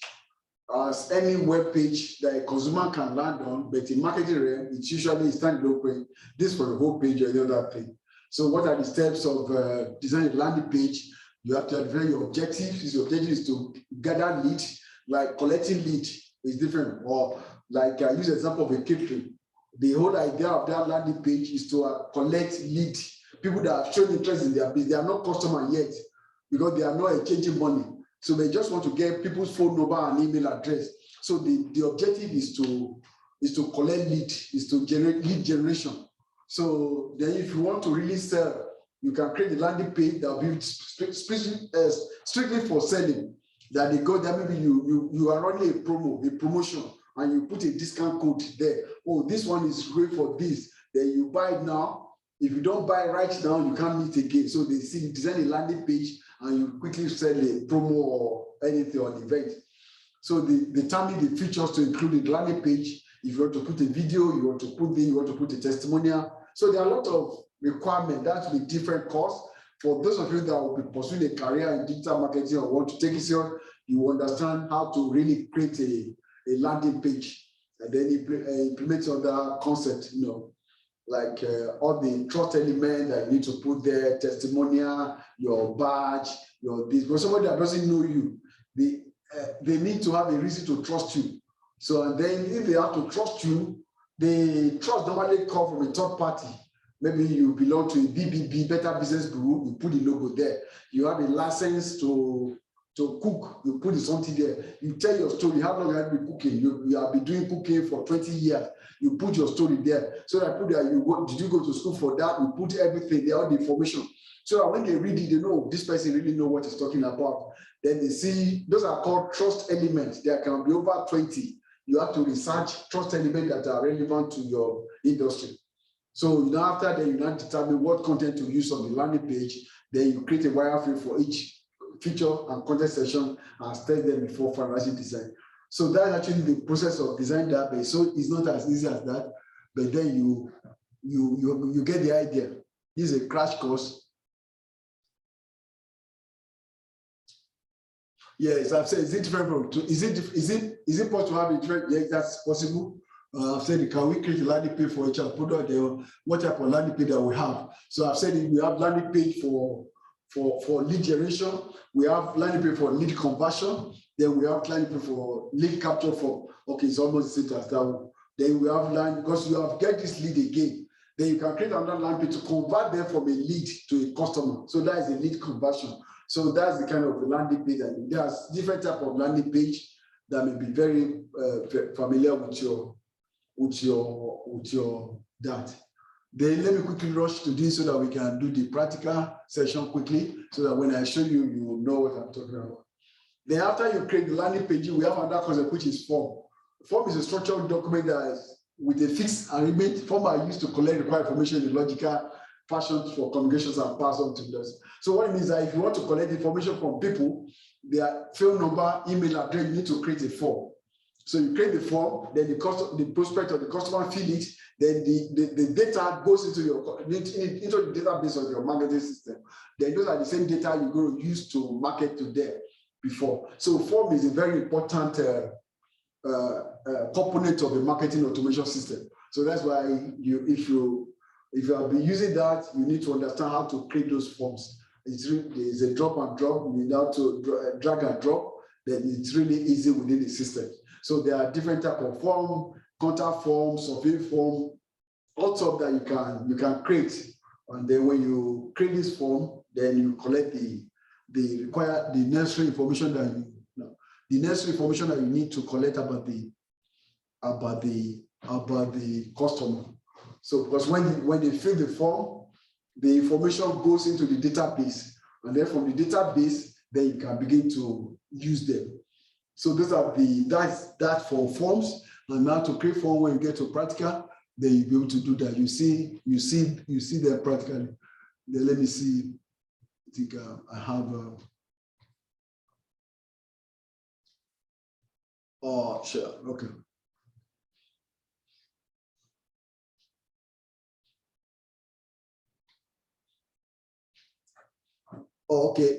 as any web page that a consumer can land on, but in marketing realm, it's usually standalone. This for the whole page or the other thing. So what are the steps of designing a landing page? You have to identify your objectives. Your objective is to gather lead, like collecting lead is different. Or like I use the example of a catering. The whole idea of that landing page is to collect lead, people that have shown interest in their business. They are not customers yet because they are not exchanging money. So they just want to get people's phone number and email address. So the objective is to collect lead, is to generate lead generation. So then if you want to really sell, you can create a landing page that will be strictly for selling. That they go there, maybe you are running a promotion, and you put a discount code there. Oh, this one is great for this. Then you buy it now. If you don't buy right now, you can't meet again. So they design a landing page, and you quickly sell a promo or anything on the event. So they determine the features to include in the landing page. If you want to put a video, you want to put a testimonial. So there are a lot of requirements. That will be different costs. For those of you that will be pursuing a career in digital marketing or want to take it serious, you understand how to really create a landing page and then implement other concepts, like all the trust element that you need to put there, testimonial, your badge, this. But somebody that doesn't know you, they need to have a reason to trust you. So, and then if they have to trust you, the trust normally comes from a third party. Maybe you belong to a BBB, Better Business Bureau, you put the logo there. You have a license to cook, you put something there. You tell your story, how long have you been cooking? You have been doing cooking for 20 years. You put your story there. So that put that did you go to school for that? You put everything there, all the information. So that when they read it, they know this person really know what he's talking about. Then they see, those are called trust elements. There can be over 20. You have to research trust elements that are relevant to your industry. So after that, you now determine what content to use on the landing page. Then you create a wireframe for each feature and content section and test them before finalizing design. So that's actually the process of design database. So it's not as easy as that, but then you get the idea. This is a crash course. Yes, I've said, is it different from, is it possible to have a different? Yes, that's possible. I've said, can we create a landing page for each other? Put out there what type of landing page that we have. So I've said we have landing page for lead generation. We have landing page for lead conversion. Then we have landing page for lead capture for, okay, it's almost the same as that one. Then we have landing, because you have get this lead again. Then you can create another landing page to convert them from a lead to a customer. So that is a lead conversion. So that's the kind of landing page that there's different type of landing page that may be very familiar with your that. Then let me quickly rush to this so that we can do the practical session quickly, so that when I show you, you will know what I'm talking about. Then after you create the landing page, we have another concept which is form. Form is a structured document that is with a fixed arrangement. Form are used to collect required information in logical fashion for communications and pass on to others. So what it means is that if you want to collect information from people, their phone number, email address, you need to create a form. So you create the form, then the prospect or the customer fill it, then the data goes into the database of your marketing system. Then those are the same data you're going to use to market to them before. So form is a very important component of the marketing automation system. So that's why if you have been using that, you need to understand how to create those forms. It's a drop and drop. You need to drag and drop. then it's really easy within the system. So there are different type of form, contact form, survey form, all sorts that you can create. And then when you create this form, then you collect the necessary information that you need to collect about the customer. So because when they fill the form, the information goes into the database, and then from the database, then you can begin to use them. So those are that's for forms. And now to create form, when you get to practical, then you'll be able to do that. You see them practically. Then let me see. I think I have. Oh, sure. Okay. Oh, okay.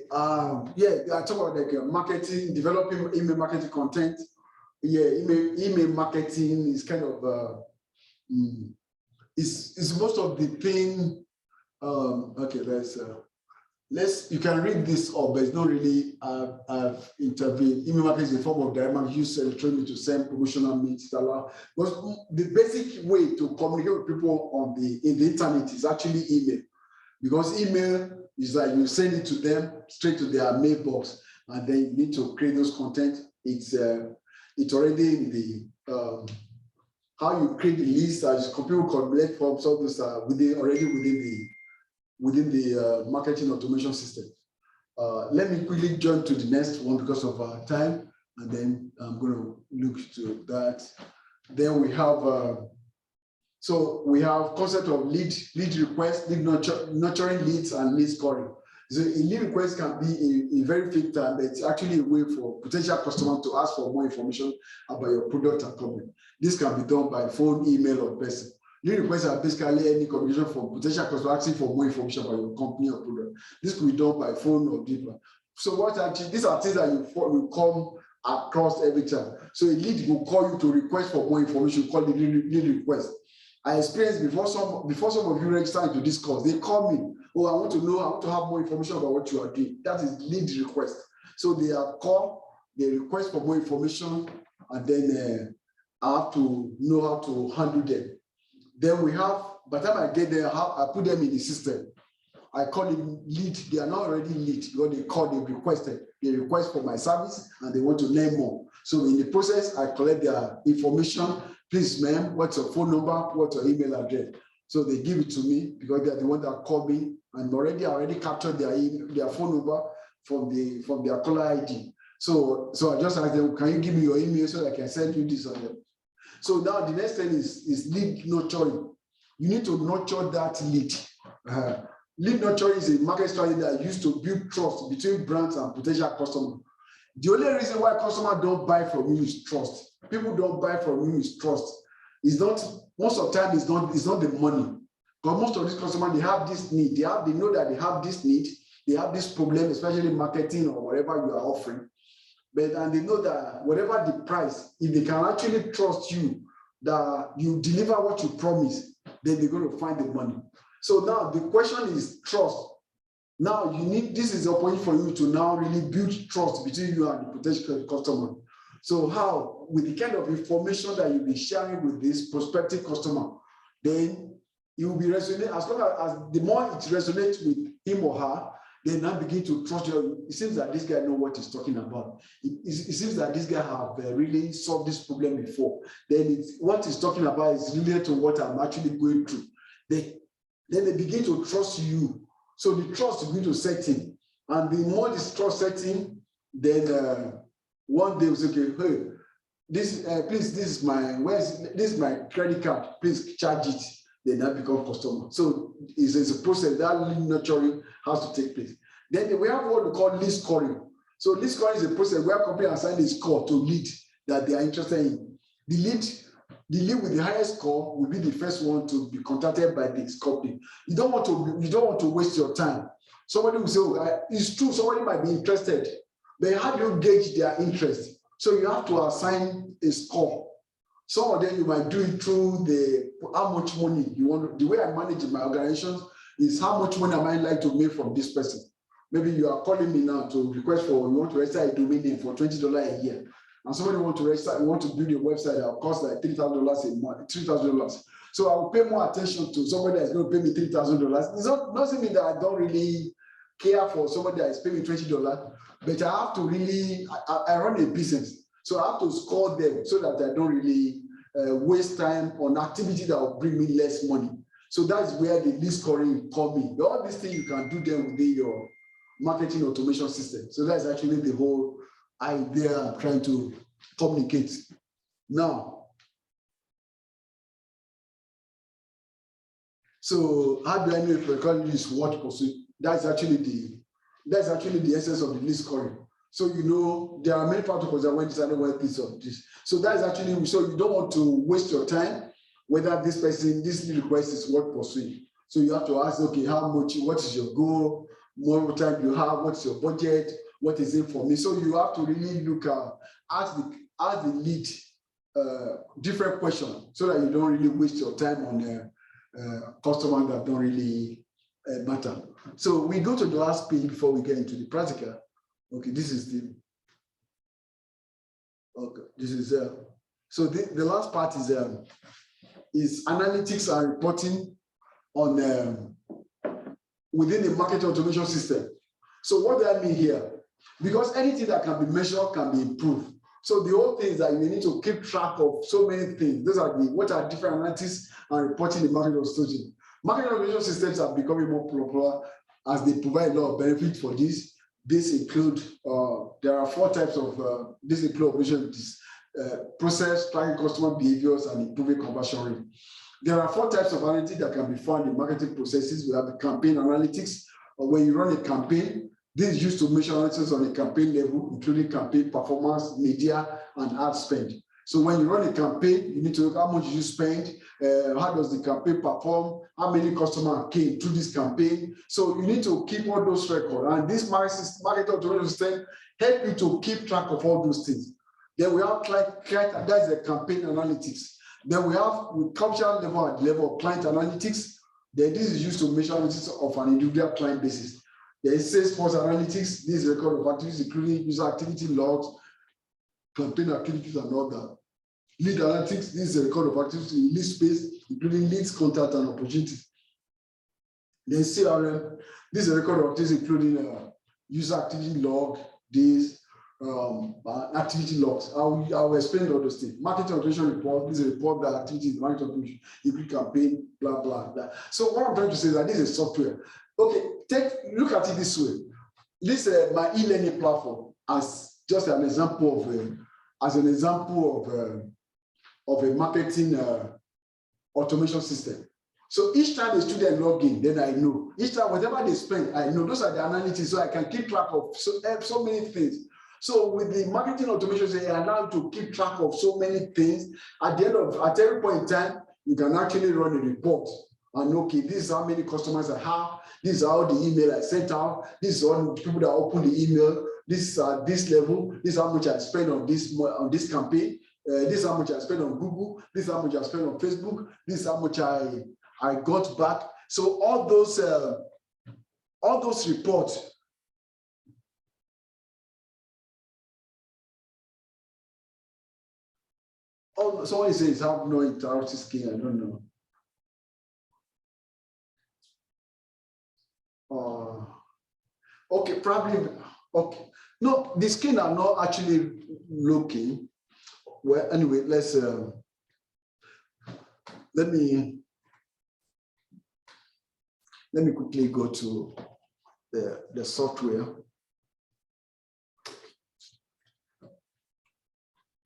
Yeah, I talk about like marketing, developing email marketing content. Yeah, email marketing is kind of is most of the thing. Okay, you can read this up, but it's not really I've intervened. Email marketing is a form of direct marketing used electronically to send promotional mails. But the basic way to communicate with people in the internet is actually email, because email is like you send it to them straight to their mailbox, and then you need to create those content. It's already in the how you create the list as people collect forms. All those are within the marketing automation system. Let me quickly jump to the next one because of our time, and then I'm going to look to that. Then we have we have concept of lead request, lead nurturing leads, and lead scoring. So a lead request can be a very fake time, but it's actually a way for potential customer to ask for more information about your product and company. This can be done by phone, email, or person. Lead requests are basically any communication from potential customer asking for more information about your company or product. This could be done by phone or deeper. So these are things that you come across every time. So a lead will call you to request for more information, call the lead request. I experienced before some of you register into this course, they call me. Oh, I want to have more information about what you are doing. That is lead request. So they are called, they request for more information, and then I have to know how to handle them. Then we have, by the time I get there, I put them in the system. I call them lead. They are not already lead because they request for my service and they want to learn more. So in the process, I collect their information. Please, ma'am, what's your phone number? What's your email address? So they give it to me because they're the one that called me, and I already captured their phone number from their caller ID. So I just asked them, can you give me your email so that I can send you this on them? So now the next thing is lead nurturing. You need to nurture that lead. Lead nurturing is a market strategy that is used to build trust between brands and potential customers. The only reason why customers don't buy from you is trust. People don't buy from you is trust. It's not, most of the time it's not the money. Because most of these customers, they have this need. They know that they have this need, they have this problem, especially marketing or whatever you are offering. And they know that whatever the price, if they can actually trust you, that you deliver what you promise, then they're going to find the money. So now the question is trust. Now this is the opportunity for you to now really build trust between you and the potential customer. So how, with the kind of information that you'll be sharing with this prospective customer, then it will be resonate, as long as the more it resonates with him or her, they now begin to trust you. It seems that this guy knows what he's talking about. It seems that this guy have really solved this problem before. Then what he's talking about is related to what I'm actually going through. Then they begin to trust you. So the trust is going to set in. And the more this trust sets in, then one day we'll say, okay, hey, please, this is my credit card. Please charge it. Then that become customer. So it's a process that lead nurturing has to take place. Then we have what we call lead scoring. So lead scoring is a process where company assign a score to lead that they are interested in. The lead with the highest score will be the first one to be contacted by this company. You don't want to waste your time. Somebody will say, oh, it's true, somebody might be interested, but how do you gauge their interest? So you have to assign a score. Some of them you might do it through how much money you want. The way I manage my organizations is how much money am I like to make from this person. maybe you are calling me now to request for, you want to register a domain name for $20 a year. And somebody want to register, you want to build a website that will cost like $3,000 a month, $3,000. So I will pay more attention to somebody that's going to pay me $3,000. It's not doesn't mean that I don't really care for somebody that is paying me $20, but I have to really, I run a business. So I have to score them so that I don't really waste time on activity that will bring me less money. So that's where the lead scoring come in. All these things you can do them within your marketing automation system. So that's actually the whole idea I'm trying to communicate. Now, so how do I know if a recording is what pursuit? That's actually the essence of the lead scoring. So you know there are many protocols that when decided what this or this. So that's actually, so you don't want to waste your time whether this person, this request is worth pursuing. So you have to ask, okay, how much, what is your goal, more time you have, what's your budget, what is it for me? So you have to really look at, ask the lead different questions so that you don't really waste your time on customers that don't really matter. So we go to the last page before we get into the practical. Okay, this is the, okay, this is, so the last part is analytics and reporting on within the marketing automation system. So what do I mean here? Because anything that can be measured can be improved. So the whole thing is that you need to keep track of so many things. Those are what are different analytics and reporting in marketing automation. Marketing automation systems are becoming more popular as they provide a lot of benefits for this. This include, there are 4 types of, this include automation, process, tracking customer behaviors, and improving conversion rate. There are 4 types of analytics that can be found in marketing processes. We have the campaign analytics, or when you run a campaign, this is used to measure analytics on a campaign level, including campaign performance, media, and ad spend. So when you run a campaign, you need to look how much you spend, how does the campaign perform, how many customers came to this campaign. So you need to keep all those records. And this market automation system help you to keep track of all those things. Then we have client, that's the campaign analytics. Then we have with cultural level at the level of client analytics. Then this is used to measure analytics of an individual client basis. There is Salesforce analytics. This is record of activities, including user activity logs, campaign activities, and all that. Lead analytics. This is a record of activities in lead space, including leads, contact, and opportunities. Then CRM. This is a record of activities, including user activity log, this, activity logs. I'll explain all those things. Marketing automation report. This is a report that activities, marketing automation, include campaign, blah, blah, blah. So what I'm trying to say is that this is software. Okay, look at it this way. This my e-learning platform as just an example of a marketing automation system. So each time a student log in, then I know. Each time, whatever they spend, I know. Those are the analytics, so I can keep track of so many things. So with the marketing automation, they allow you to keep track of so many things. At every point in time, you can actually run a report. And okay, this is how many customers I have. This is how the email I sent out. This is all the people that open the email. This is at this level. This is how much I spent on this campaign. This is how much I spent on Google. This is how much I spent on Facebook. This is how much I got back. So all those reports. Oh, someone says I have no interactive skin. I don't know. Okay, probably, okay. No, the skin are not actually looking. Well, anyway, let's, let me quickly go to the software.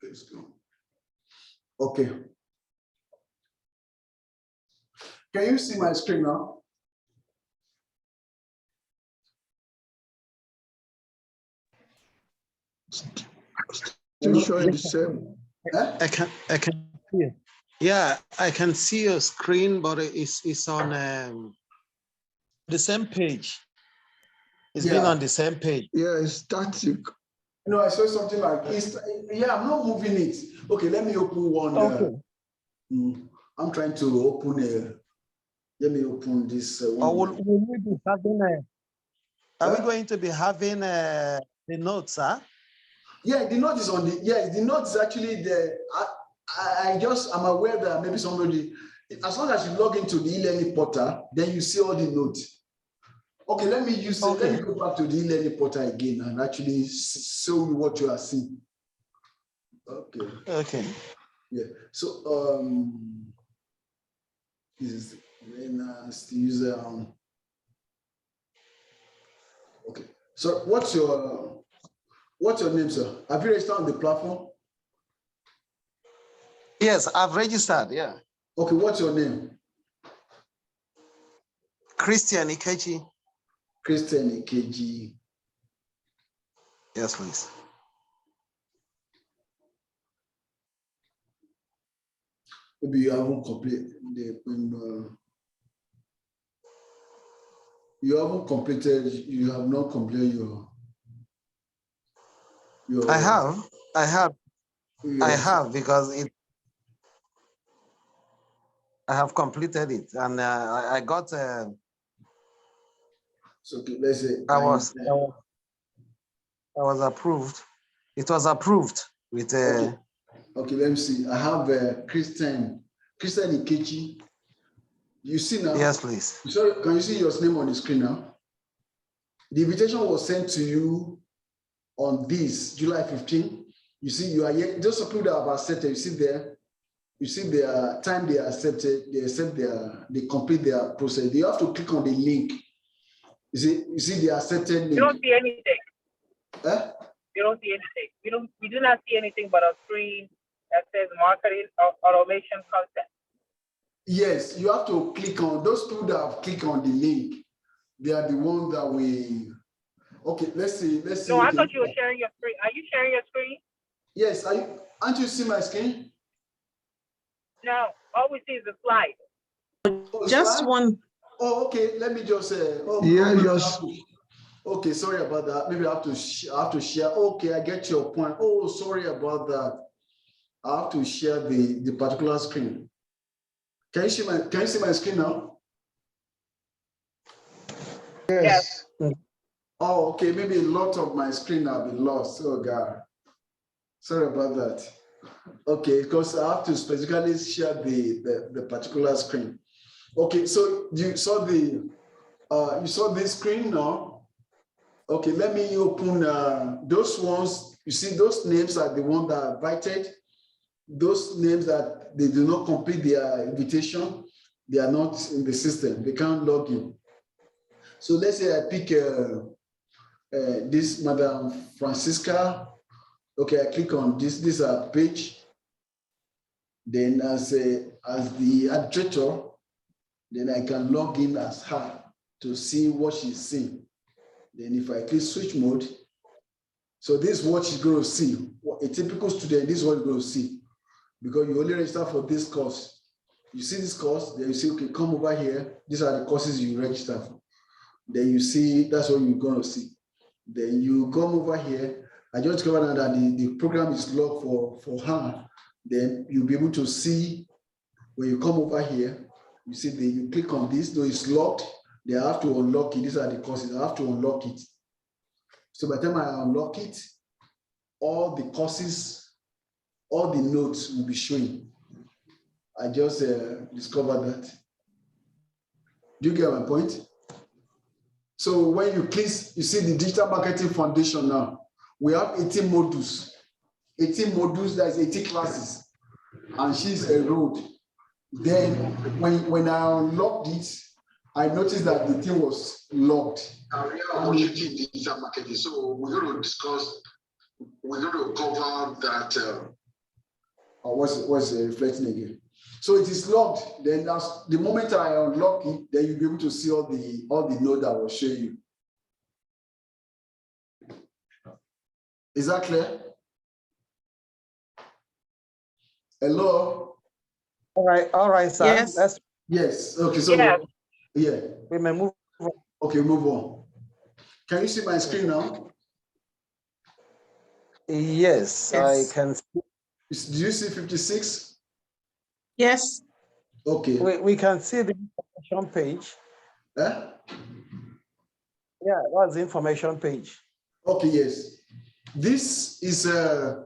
Let's go. Okay. Can you see my screen now? Still showing the same. I can see it. Yeah, I can see your screen, but it's on the same page. It's been on the same page. Yeah, it's static. No, I saw something like it's, yeah, I'm not moving it. Okay, let me open one. Okay. I'm trying to open let me open this one. Or will we be having Are we going to be having the notes, sir? Yeah, the note is on the, yes, the note is actually there. I'm aware that maybe somebody, as long as you log into the e-learning portal, then you see all the notes. Okay, let me go back to the e-learning portal again and actually show you what you are seeing. Okay. Okay. Yeah. So this is very nice to use. Okay. So what's your name, sir? Have you registered on the platform? Yes, I've registered. Yeah. Okay. What's your name? Christian Ikechi. Christian Ikechi. Yes, please. Maybe you haven't completed you haven't completed. You have not completed your. I have because I have completed it, and I got. So okay, let's say I was approved. It was approved with. Okay, let me see. I have Christian Ikechi. You see now? Yes, please. Sorry, can you see your name on the screen now? The invitation was sent to you on this July 15. You see, you are here. Those people that have accepted, you see there. You see their time they accepted, they complete their process. You have to click on the link. You see the accepted link. You don't see anything. Eh? You don't see anything. We do not see anything but a screen that says marketing automation content. Yes, you have to click on those people that have clicked on the link. They are the ones that we. Okay, let's see. No, I thought you were sharing your screen. Are you sharing your screen? Yes, aren't you see my screen? No, all we see is the slide. Oh, Just slide? one. Oh, okay. Let me just say. Okay, sorry about that. Maybe I have to share. Okay, I get your point. Oh, sorry about that. I have to share the particular screen. Can you see my screen now? Yes. Oh, okay. Maybe a lot of my screen have been lost. Oh God. Sorry about that. Okay, because I have to specifically share the particular screen. Okay, so you saw this screen now. Okay, let me open those ones. You see, those names are the ones that are invited. Those names that they do not complete their invitation, they are not in the system. They can't log in. So let's say I pick this Madam Francisca. Okay, I click on this. This is a page. Then as the administrator, then I can log in as her to see what she's seeing. Then if I click switch mode, so this is what she's going to see. A typical student, this is what you're going to see. Because you only register for this course. You see this course, then you say, okay, come over here. These are the courses you register for. Then you see, that's what you're going to see. Then you come over here. I just discovered that the program is locked for her. Then you'll be able to see when you come over here, you see you click on this, though it's locked, they have to unlock it. These are the courses, I have to unlock it. So by the time I unlock it, all the courses, all the notes will be showing. I just discovered that. Do you get my point? So when you click, you see the Digital Marketing Foundation now. We have 18 modules. 18 modules, that's 80 classes. And she's enrolled. Then when I unlocked it, I noticed that the thing was locked. Digital marketing. So we're going to cover that. What's reflecting again? So it is locked. Then as the moment I unlock it, then you'll be able to see all the nodes that I will show you. Is that clear? Hello? All right, sir. Yes. Yes. Okay, so yeah. We may move on. Okay, move on. Can you see my screen now? Yes, Yes. I can see. Do you see 56? Yes. Okay. We can see the invitation page. Eh? Yeah, that's the information page. Okay, yes. This is an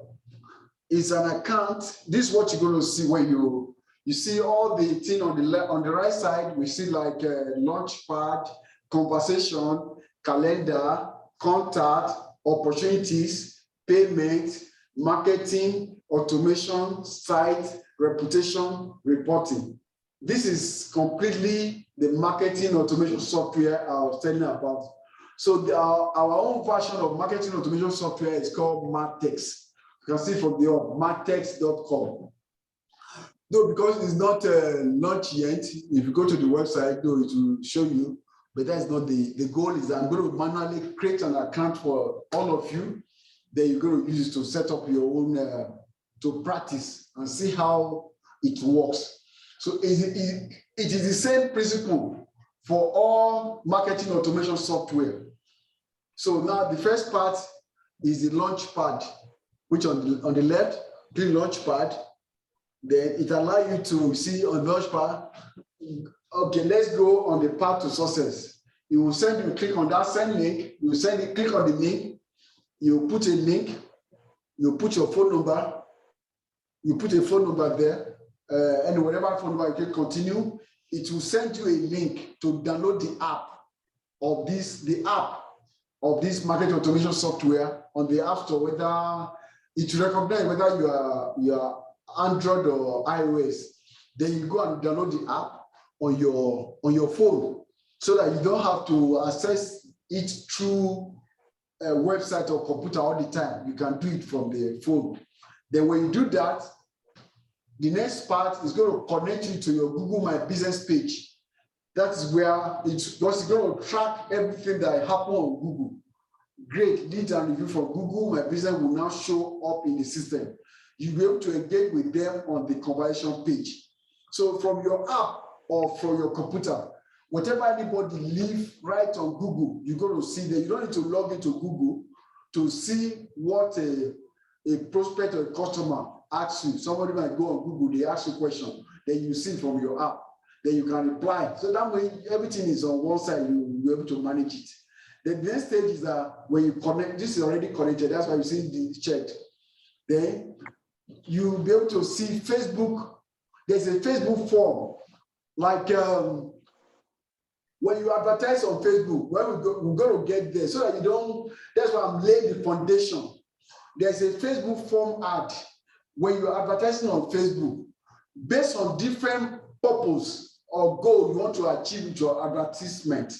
account. This is what you're going to see when you see all the thing on the left, on the right side. We see like launch pad, conversation, calendar, contact, opportunities, payment, marketing, automation, site, reputation, reporting. This is completely the marketing automation software I was telling you about. So our own version of marketing automation software is called Matex. You can see from the matex.com. Though because it's not launched yet, if you go to the website, though it will show you, but that's not the goal. Is I'm going to manually create an account for all of you. Then you're going to use it to set up your own, to practice and see how it works. So it is the same principle for all marketing automation software. So now the first part is the launch pad, which on the left, the launch pad, then it allows you to see on the launch pad, okay, let's go on the path to success. It will send you, click on that send link, you send it, click on the link, you put a link, you put your phone number, you put a phone number there, and whatever phone number you can continue, it will send you a link to download the app of this marketing automation software on the App Store, whether it recognize whether you are Android or iOS. Then you go and download the app on your phone so that you don't have to access it through a website or computer all the time. You can do it from the phone. Then when you do that, the next part is going to connect you to your Google My Business page. That is where it's going to track everything that happened on Google. Great, lead and review from Google My Business will now show up in the system. You'll be able to engage with them on the conversation page. So from your app or from your computer, whatever anybody leave right on Google, you're going to see that. You don't need to log into Google to see what a prospect or a customer asks you. Somebody might go on Google, they ask you a question, then you see from your app, then you can reply. So that way, everything is on one side, you'll be able to manage it. The next stage is that when you connect, this is already connected, that's why you see the checked. Then you'll be able to see Facebook. There's a Facebook form, like when you advertise on Facebook, we're going to get there so that you don't, that's why I'm laying the foundation. There's a Facebook form ad when you're advertising on Facebook, based on different purpose or goal you want to achieve with your advertisement.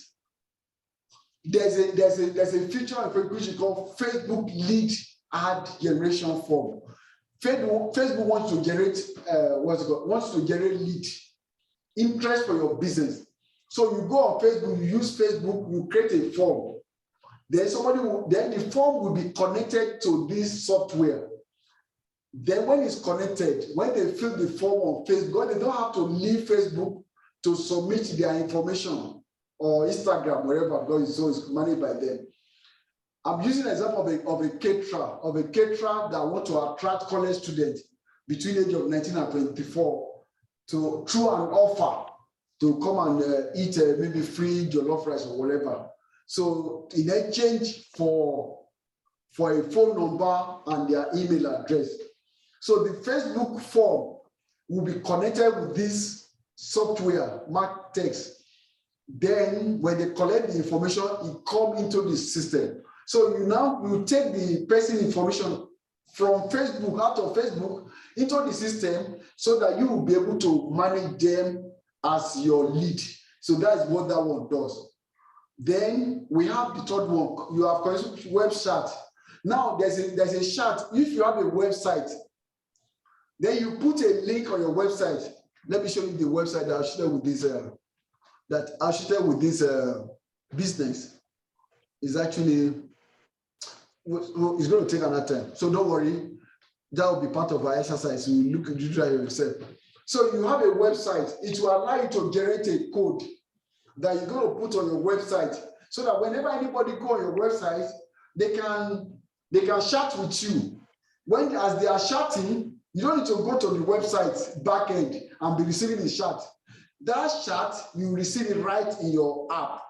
There's a feature on Facebook which is called Facebook lead ad generation form. Facebook wants to generate wants to generate lead interest for your business. So you go on Facebook, you use Facebook, you create a form. Then then the form will be connected to this software. Then when it's connected, when they fill the form on Facebook, they don't have to leave Facebook to submit their information or Instagram, wherever, because it's managed by them. I'm using an example of a caterer that want to attract college students between the age of 19 and 24 through an offer to come and eat maybe free jollof rice or whatever. So in exchange for a phone number and their email address. So the Facebook form will be connected with this software, Matex. Then when they collect the information, it comes into the system. So you take the person information from Facebook, out of Facebook, into the system so that you will be able to manage them as your lead. So that's what that one does. Then we have the third one. You have web chat. Now there's a chat. If you have a website, then you put a link on your website. Let me show you the website that I'll share with this business. Is actually, it's going to take another time. So don't worry, that will be part of our exercise. You look at yourself. So you have a website. It will allow you to generate a code that you're going to put on your website, so that whenever anybody go on your website, they can chat with you. As they are chatting, you don't need to go to the website backend and be receiving the chat. That chat, you receive it right in your app.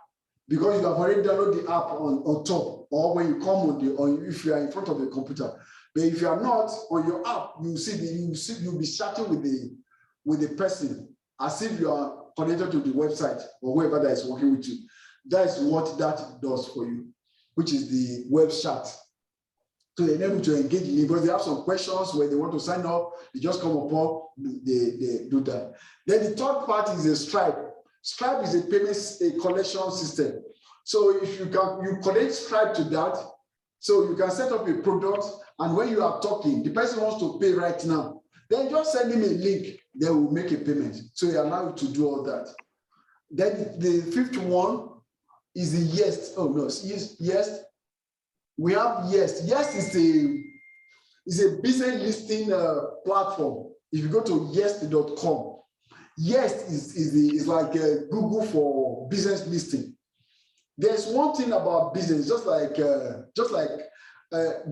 because you have already downloaded the app on top, or when you come on if you are in front of the computer. But if you are not on your app, you'll be chatting with the person as if you are connected to the website or whoever that is working with you. That is what that does for you, which is the web chat. So they're able to engage in it because they have some questions where they want to sign up, they just come upon, they do that. Then the third part is a Stripe. Stripe is a collection system. So if you connect Stripe to that, so you can set up a product, and when you are talking, the person wants to pay right now, then just send him a link, they will make a payment. So they allow you to do all that. Then the fifth one is the Yes. Oh no, Yes. We have Yes. Yes is a business listing platform. If you go to yes.com, Yes is like Google for business listing. There's one thing about business, just like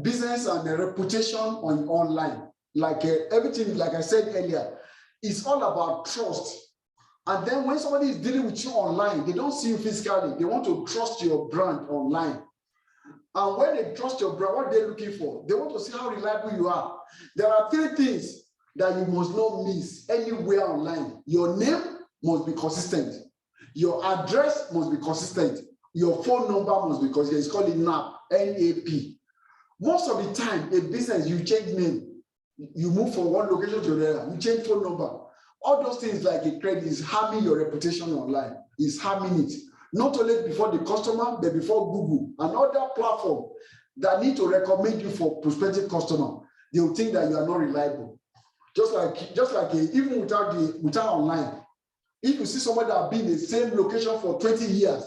business and reputation online. Like everything, like I said earlier, it's all about trust. And then when somebody is dealing with you online, they don't see you physically. They want to trust your brand online. And when they trust your brand, what they're looking for, they want to see how reliable you are. There are 3 things that you must not miss anywhere online. Your name must be consistent. Your address must be consistent. Your phone number must be consistent. It's called NAP, N-A-P. Most of the time, a business, you change name. You move from one location to another. You change phone number. All those things like a credit is harming your reputation online. It's harming it. Not only before the customer, but before Google and other platforms that need to recommend you for prospective customer. They will think that you are not reliable. Just like even without online, if you see somebody that has been in the same location for 20 years,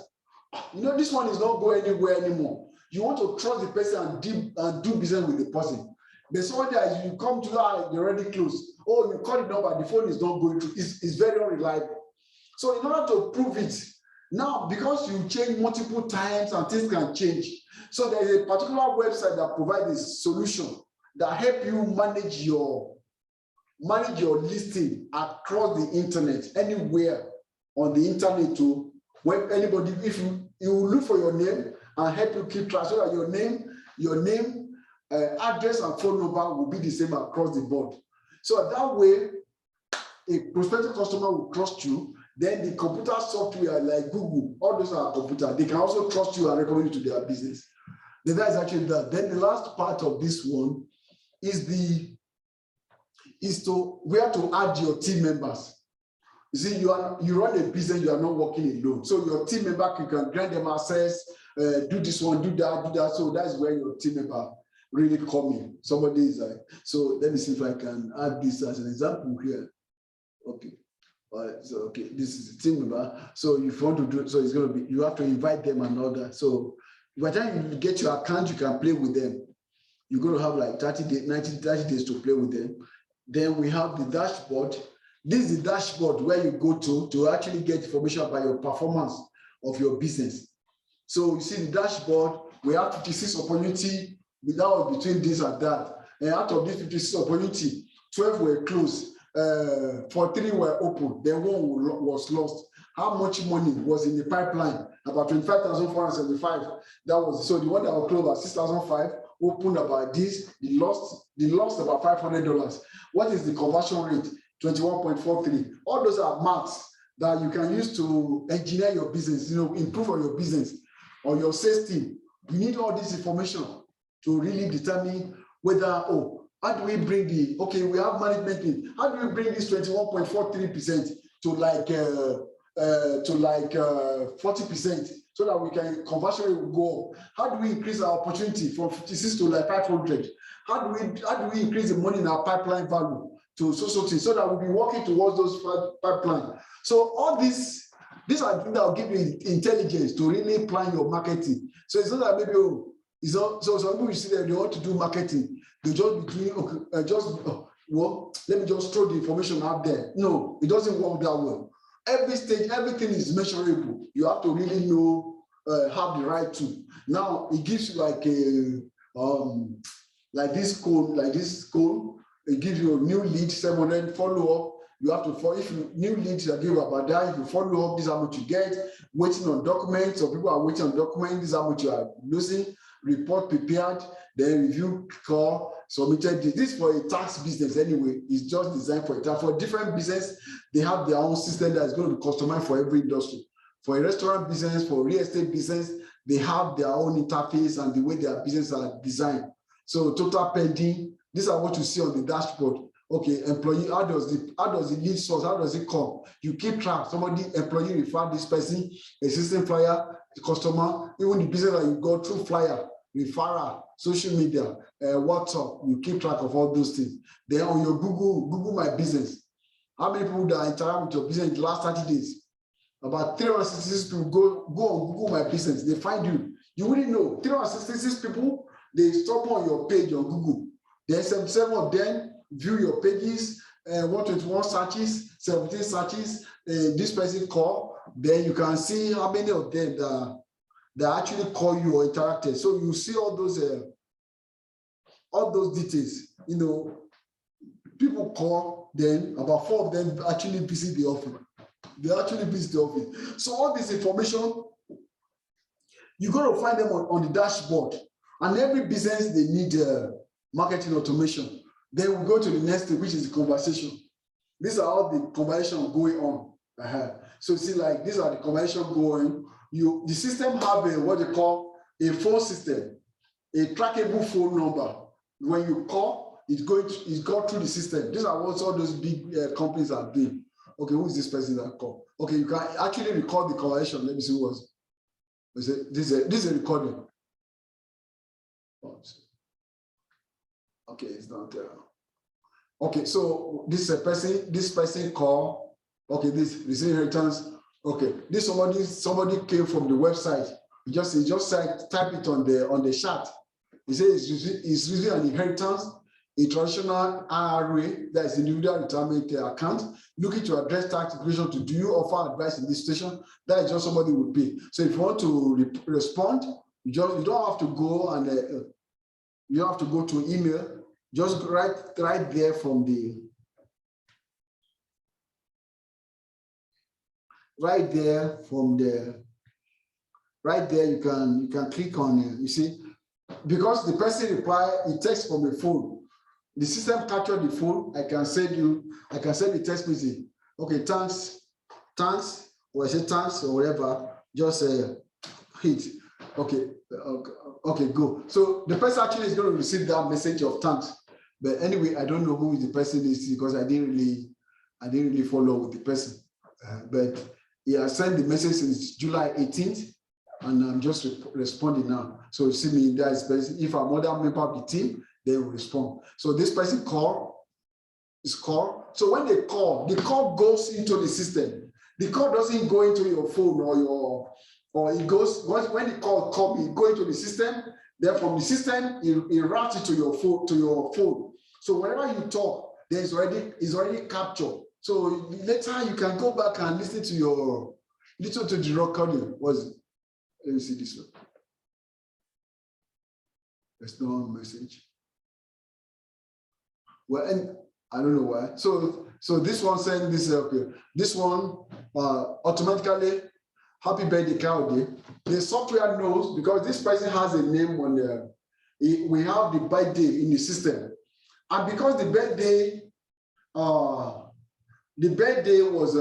you know this one is not going anywhere anymore. You want to trust the person and do business with the person. But somebody that you come to that, you're already close. Oh, you call the number, the phone is not going through. It's very unreliable. So in order to prove it, now because you change multiple times and things can change. So there is a particular website that provides a solution that help you manage your listing across the internet, anywhere on the internet too. When anybody, if you look for your name and help you keep track so that your name, address and phone number will be the same across the board. So that way, a prospective customer will trust you. Then the computer software like Google, all those are computer, they can also trust you and recommend you to their business. Then that is actually that. Then the last part of this one is where to add your team members. You see, you run a business, you are not working alone. So your team member, you can grant them access, do this one, do that. So that's where your team member really come in. Somebody is like, so let me see if I can add this as an example here. Okay. All right, so okay, this is the team member. So if you want to do it, so it's going to be, you have to invite them and all that. So by the time you get your account, you can play with them. You're going to have like 30 days to play with them. Then we have the dashboard. This is the dashboard where you go to actually get information about your performance of your business. So you see the dashboard, we have 56 opportunity without between this and that. And out of these 56 opportunity, 12 were closed. 43 were open, then one was lost. How much money was in the pipeline? About 25,475. That was so the one that was closed about 6,005, opened about this, they lost about $500. What is the conversion rate? 21.43. All those are marks that you can use to engineer your business, improve on your business or your sales team. You need all this information to really determine whether, how do we bring we have management team. How do we bring this 21.43% to like 40% so that we can conversion rate will go up? How do we increase our opportunity from 56 to like 500? How do we increase the money in our pipeline value to so that we'll be working towards those pipeline? So all these are things that will give you intelligence to really plan your marketing. So it's not that maybe so some people you see that they want to do marketing. They just be doing let me just throw the information out there. No, it doesn't work that way. Every stage, everything is measurable. You have to really know, have the right tool. Now it gives you like a this code. It gives you a new lead, 700 follow up. You have to follow. If you new leads are give about that, if you follow up, this is how much you get. Waiting on documents, or people are waiting on documents, this is how much you are losing. Report prepared, then review call submitted. This for a tax business anyway. It's just designed for a tax. For different business, they have their own system that is going to be customized for every industry. For a restaurant business, for real estate business, they have their own interface and the way their business are designed. So total pending, these are what you see on the dashboard. Okay, employee, how does the lead source, how does it come? You keep track. Somebody, employee referred this person, existing flyer, the customer, even the business that you go through flyer, referral, social media, WhatsApp, you keep track of all those things. Then on your Google My Business, how many people that interact with your business in the last 30 days? About 366 people go on Google My Business, they find you. You wouldn't know. 366 people, they stop on your page on Google. Then 77 of them view your pages, 121 searches, 17 searches, this person call. Then you can see how many of them that actually call you or interacted. So you see all those details. You know, people call, then about 4 of them actually visit the office. They actually visit the office. So all this information, you're going to find them on the dashboard. And every business, they need marketing automation. Then we go to the next thing, which is the conversation. These are all the conversation going on. So see, like these are the conversation going. The system have what they call a phone system, a trackable phone number. When you call, it's go through the system. These are what all those big companies are doing. Okay, who is this person that called? Okay, you can actually record the conversation. Let me see who was. This is a recording. Okay, it's not there. Okay, so this is a person. This person call. Okay, this receive inheritance. Okay, this somebody came from the website. He just type it on the chat. He says he's using an inheritance, a traditional IRA, that is individual retirement account, looking to address tax equation. Do you offer advice in this situation? That is just somebody will pay. So if you want to respond, you don't have to go and you don't have to go to email. Just right there from the right there you can click on it. You see, because the person reply, it takes from the phone. The system capture the phone. I can send the text message. Okay, thanks, or I say thanks or whatever. Just hit. Okay, go. So the person actually is going to receive that message of thanks. But anyway, I don't know who the person is because I didn't really follow with the person. But yeah, I sent the message since July 18th, and I'm just responding now. So you see me, that is person. If I'm other member of the team, they will respond. So this person call. So when they call, the call goes into the system. The call doesn't go into your phone or it goes when the call comes, it goes into the system. Then from the system, it routes it to your phone. So whenever you talk, it's already captured. So later you can go back and listen to the recording. Let me see this one. There's no message. Well, and I don't know why. So this one saying this okay. This one automatically happy birthday Claudia. The software knows because this person has a name on there. We have the birthday in the system, and because the birthday was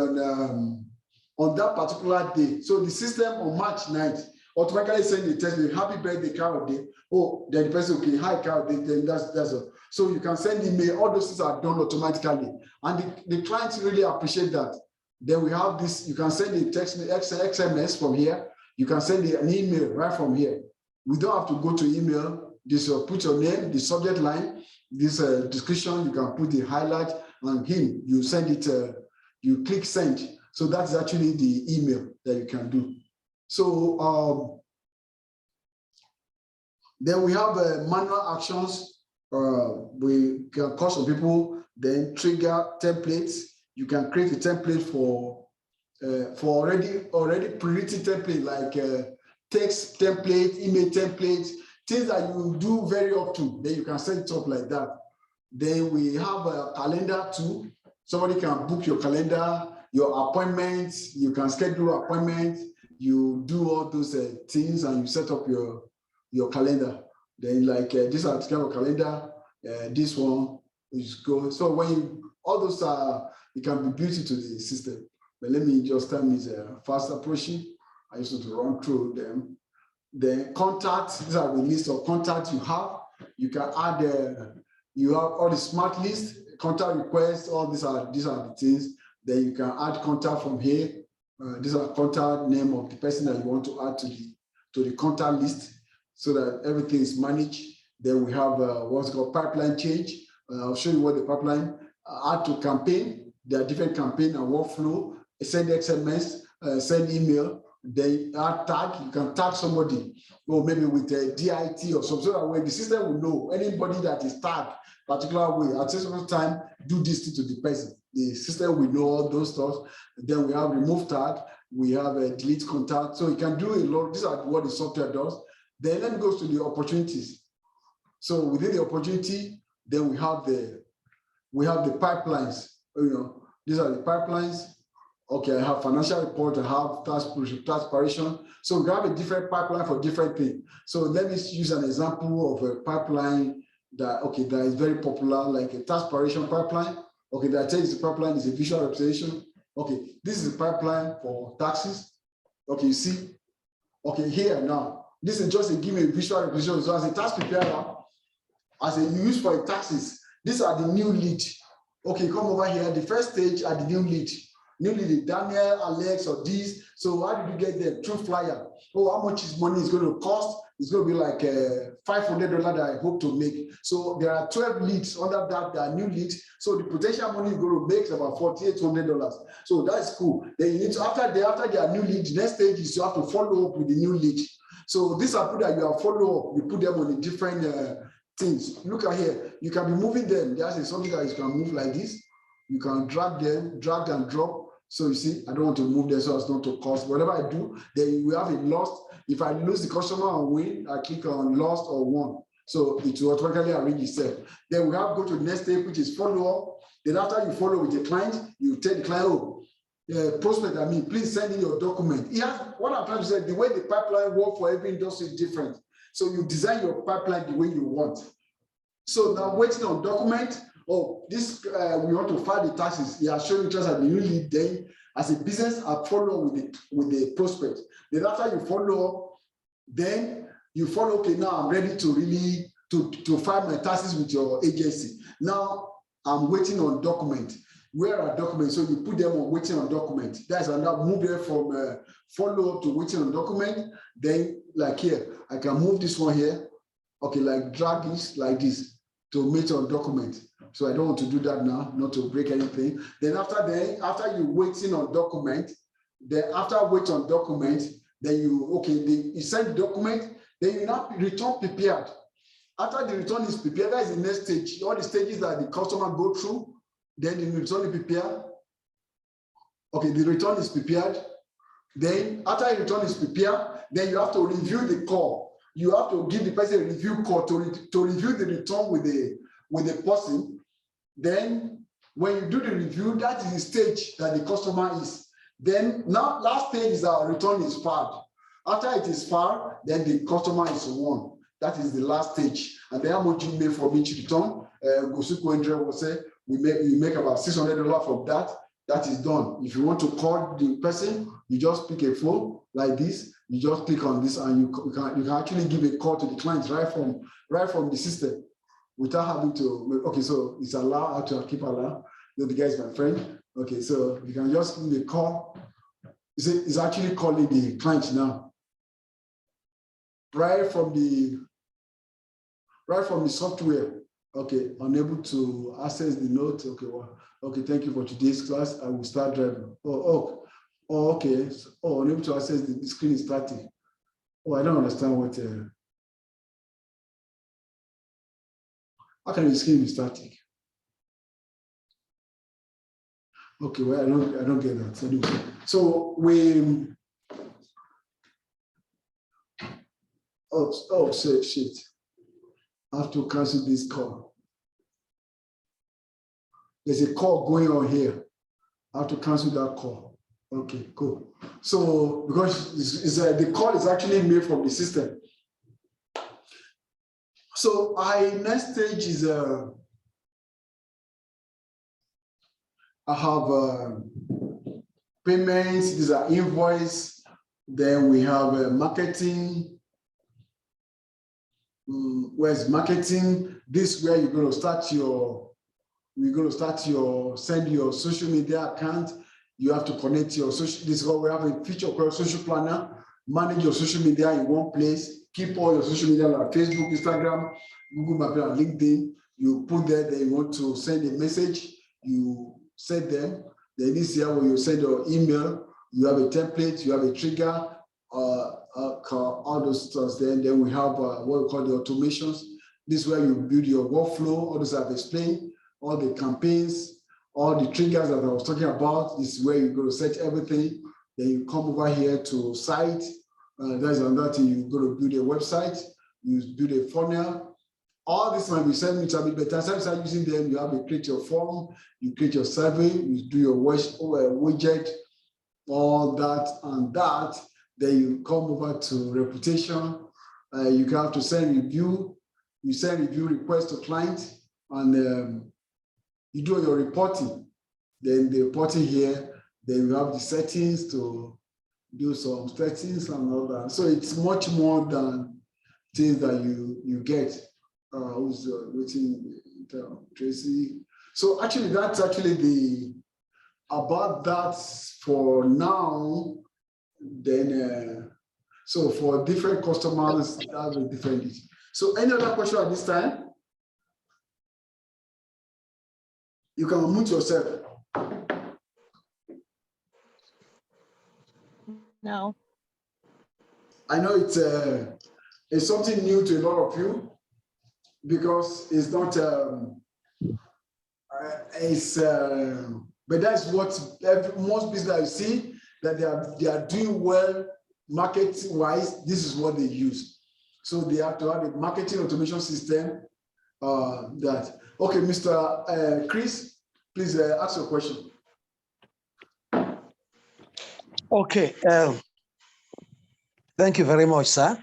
on that particular day. So the system on March 9th automatically send the text, happy birthday, Carol Day. Oh, then the person, okay, hi, Carol Day, then that's all. So you can send email, all those things are done automatically. And the clients really appreciate that. Then we have this, you can send a text, XMS from here. You can send an email right from here. We don't have to go to email. Just put your name, the subject line, this description, you can put the highlight, and him, you send it, you click send. So that's actually the email that you can do. So then we have manual actions. We can call some people, then trigger templates. You can create a template for already pre-written template like text template, email templates, things that you do very often. Then you can set it up like that. Then we have a calendar too. Somebody can book your calendar, your appointments, you can schedule appointments, you do all those things and you set up your calendar. Then like this are kind of calendar, this one is go. So when you, all those are, it can be built into the system. But let me just time is fast approaching. I used to run through them. The contacts, these are the list of contacts you have. You can add, you have all the smart list, contact requests, all these are the things. Then you can add contact from here. These are contact name of the person that you want to add to the contact list so that everything is managed. Then we have what's called pipeline change. I'll show you what the pipeline, add to campaign. There are different campaign and workflow. Send SMS, send email. Then add tag, you can tag somebody, or maybe with a DIT or something, so that way the system will know anybody that is tagged particular way at a certain time, do this thing to the person. The system will know all those stuff. Then we have remove tag, we have a delete contact. So you can do a lot. These are what the software does. Then let me go to the opportunities. So within the opportunity, then we have the pipelines. You know, these are the pipelines. Okay, I have financial report, I have tax preparation. So we have a different pipeline for different things. So let me use an example of a pipeline that, okay, that is very popular, like a tax preparation pipeline. Okay, that tells the pipeline is a visual representation. Okay, this is a pipeline for taxes. Okay, you see, okay, here now, this is just a give me a visual representation. So as a tax preparer, as a you use for taxes, these are the new lead. Okay, come over here. The first stage are the new lead. Newly Daniel, Alex, or these. So how did you get them? Through flyer. Oh, how much is money is going to cost? It's going to be like $500 that I hope to make. So there are 12 leads under that. There are new leads. So the potential money you're going to make is about $4,800. So that's cool. Then you need to, after their new lead, the next stage is you have to follow up with the new lead. So these are people that you have follow up. You put them on the different things. Look at here. You can be moving them. There's something that you can move like this. You can drag them, drag and drop. So you see, I don't want to move them so as not to cost. Whatever I do, then we have a lost. If I lose the customer and win, I click on lost or won. So it will automatically arrange itself. Then we have to go to the next step, which is follow up. Then after you follow with the client, you tell the client, oh, prospect, I mean, please send in your document. Yeah, what I'm trying to say, the way the pipeline works for every industry is different. So you design your pipeline the way you want. So now waiting on document. Oh, this we want to file the taxes. You are showing interest at the new lead. Then, as a business, I follow with the prospect. Then after you follow up, then you follow. Okay, now I'm ready to really to file my taxes with your agency. Now I'm waiting on document. Where are documents? So you put them on waiting on document. That's another move there from follow up to waiting on document. Then like here, I can move this one here. Okay, like drag this like this to wait on document. So I don't want to do that now, not to break anything. Then after you waiting on document, then after wait on document, then you send the document, then you now return prepared. After the return is prepared, that is the next stage. All the stages that the customer go through, then the return is prepared. Okay, the return is prepared. Then after the return is prepared, then you have to review the call. You have to give the person a review call to review the return with the person. Then when you do the review, that is the stage that the customer is. Then now last stage is our return is filed. After it is filed, then the customer is won. That is the last stage. And then how much you make from each return? Gosuko Andre will say you make about $600 from that. That is done. If you want to call the person, you just pick a phone like this. You just click on this, and you can actually give a call to the client right from the system, without having to. Okay, so it's allowed to keep allowed. The guy is my friend. Okay, so you can just give a call. It's actually calling the client now, right from the software. Okay, unable to access the note. Okay, well, okay, thank you for today's class. I will start driving. Oh, okay. Oh, unable to access the screen is starting. Oh, I don't understand what. How can the screen be static? Okay, well, I don't get that. Anyway, so we. Oh, shit. I have to cancel this call. There's a call going on here. I have to cancel that call. Okay, cool. So because the call is actually made from the system. So next stage is I have payments. These are invoice. Then we have marketing. Where's marketing? This is where you're going to start your. We're going to start send your social media account. You have to connect your social. This is what we have a feature called social planner. Manage your social media in one place. Keep all your social media like Facebook, Instagram, Google Maps, and LinkedIn. You put there that you want to send a message. You set them. Then this year when you send your email, you have a template, you have a trigger, all those stuff. Then we have what we call the automations. This is where you build your workflow. All those I've explained, all the campaigns, all the triggers that I was talking about. This is where you're going to set everything. Then you come over here to site. That's another thing. You're going to build a website. You build a funnel. All this might be sent a bit better. Since I'm using them, you have to create your form, you create your survey, you do your widget, all that and that. Then you come over to reputation. You can have to send review. You send review request to client, and you do your reporting. Then the reporting here, then you have the settings to do some settings and all that. So it's much more than things that you get. Who's waiting? Tracy. So actually, that's actually about that for now. Then, so for different customers, that's a different. So any other question at this time? You can unmute yourself. No. I know it's something new to a lot of you because it's not but that's what most business I see that they are doing well marketing wise. This is what they use. So they have to have a marketing automation system that. Okay, Mr. Chris, please ask your question. Okay. Thank you very much, sir.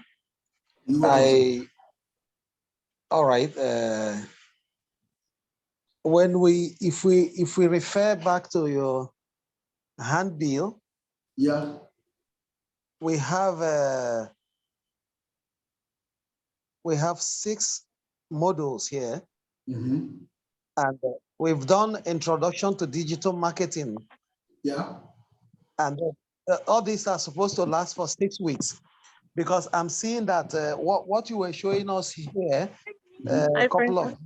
All right. If we refer back to your handbill, yeah, we have 6 modules here, and we've done introduction to digital marketing. Yeah, and all these are supposed to last for 6 weeks, because I'm seeing that what you were showing us here, a couple of.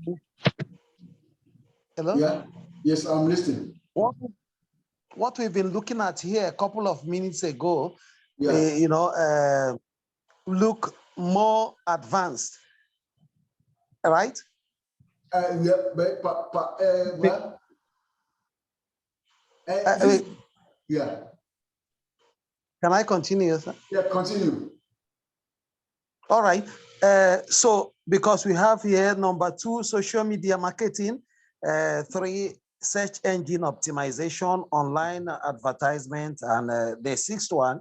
Hello? Yeah. Yes, I'm listening. What we've been looking at here a couple of minutes ago, yeah. Look more advanced, right? Yeah, but well, yeah. Can I continue, sir? Yeah, continue. All right. So because we have here number 2, social media marketing, 3, search engine optimization, online advertisement, and the 6th one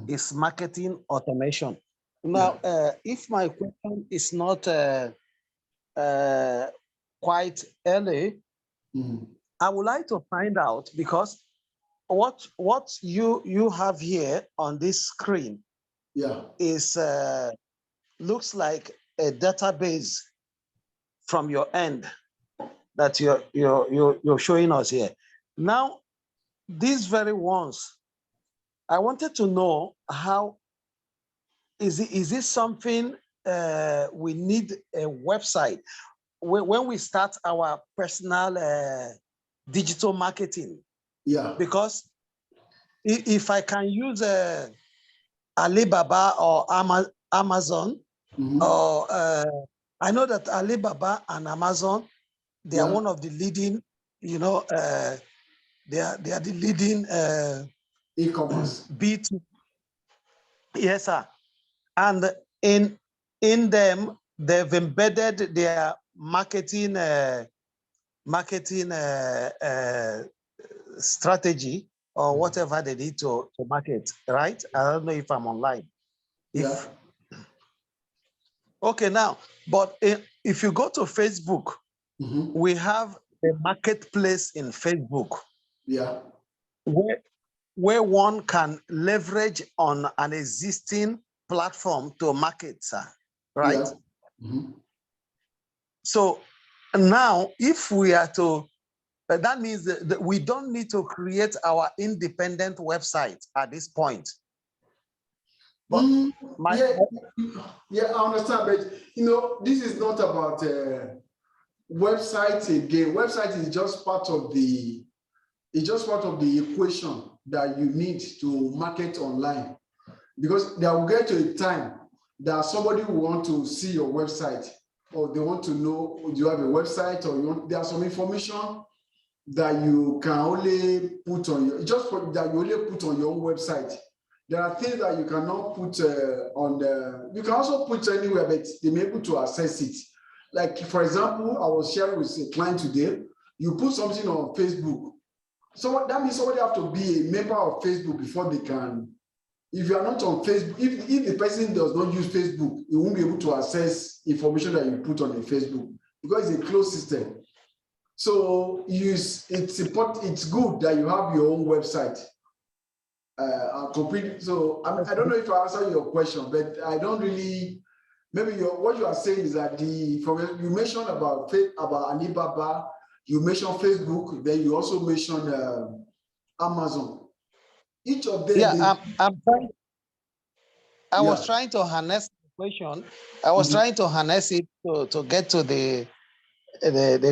is marketing automation. Now, if my question is not quite early, I would like to find out, because what you have here on this screen is looks like a database from your end that you're showing us here. Now, these very ones, I wanted to know how is this something we need a website when we start our personal digital marketing? Yeah. Because if I can use Alibaba or Amazon, or I know that Alibaba and Amazon, they are one of the leading, they are the leading e-commerce. B2. Yes, sir. And in them, they've embedded their marketing marketing strategy or whatever they need to market, right? I don't know if I'm online. Okay, now, but if you go to Facebook, we have a marketplace in Facebook. Yeah. Where one can leverage on an existing platform to market, right? Yeah. So now, if we are to, that means that we don't need to create our independent website at this point. But yeah, I understand, but this is not about website again. Website is just part of the equation that you need to market online, because there will get to a time that somebody will want to see your website, or they want to know, do you have a website, or there are some information that you can only put on your, that you only put on your own website. There are things that you cannot put on the, you can also put anywhere, but they may be able to access it. Like, for example, I was sharing with a client today, you put something on Facebook. So that means somebody have to be a member of Facebook before they can. If you are not on Facebook, if the person does not use Facebook, he won't be able to access information that you put on the Facebook, because it's a closed system. So it's important, it's good that you have your own website. So I don't know if I answered your question, but I don't really. Maybe what you are saying is that you mentioned about Alibaba, you mentioned Facebook, then you also mentioned Amazon. Each of them. Yeah, I was trying to harness the question. I was trying to harness it to get to the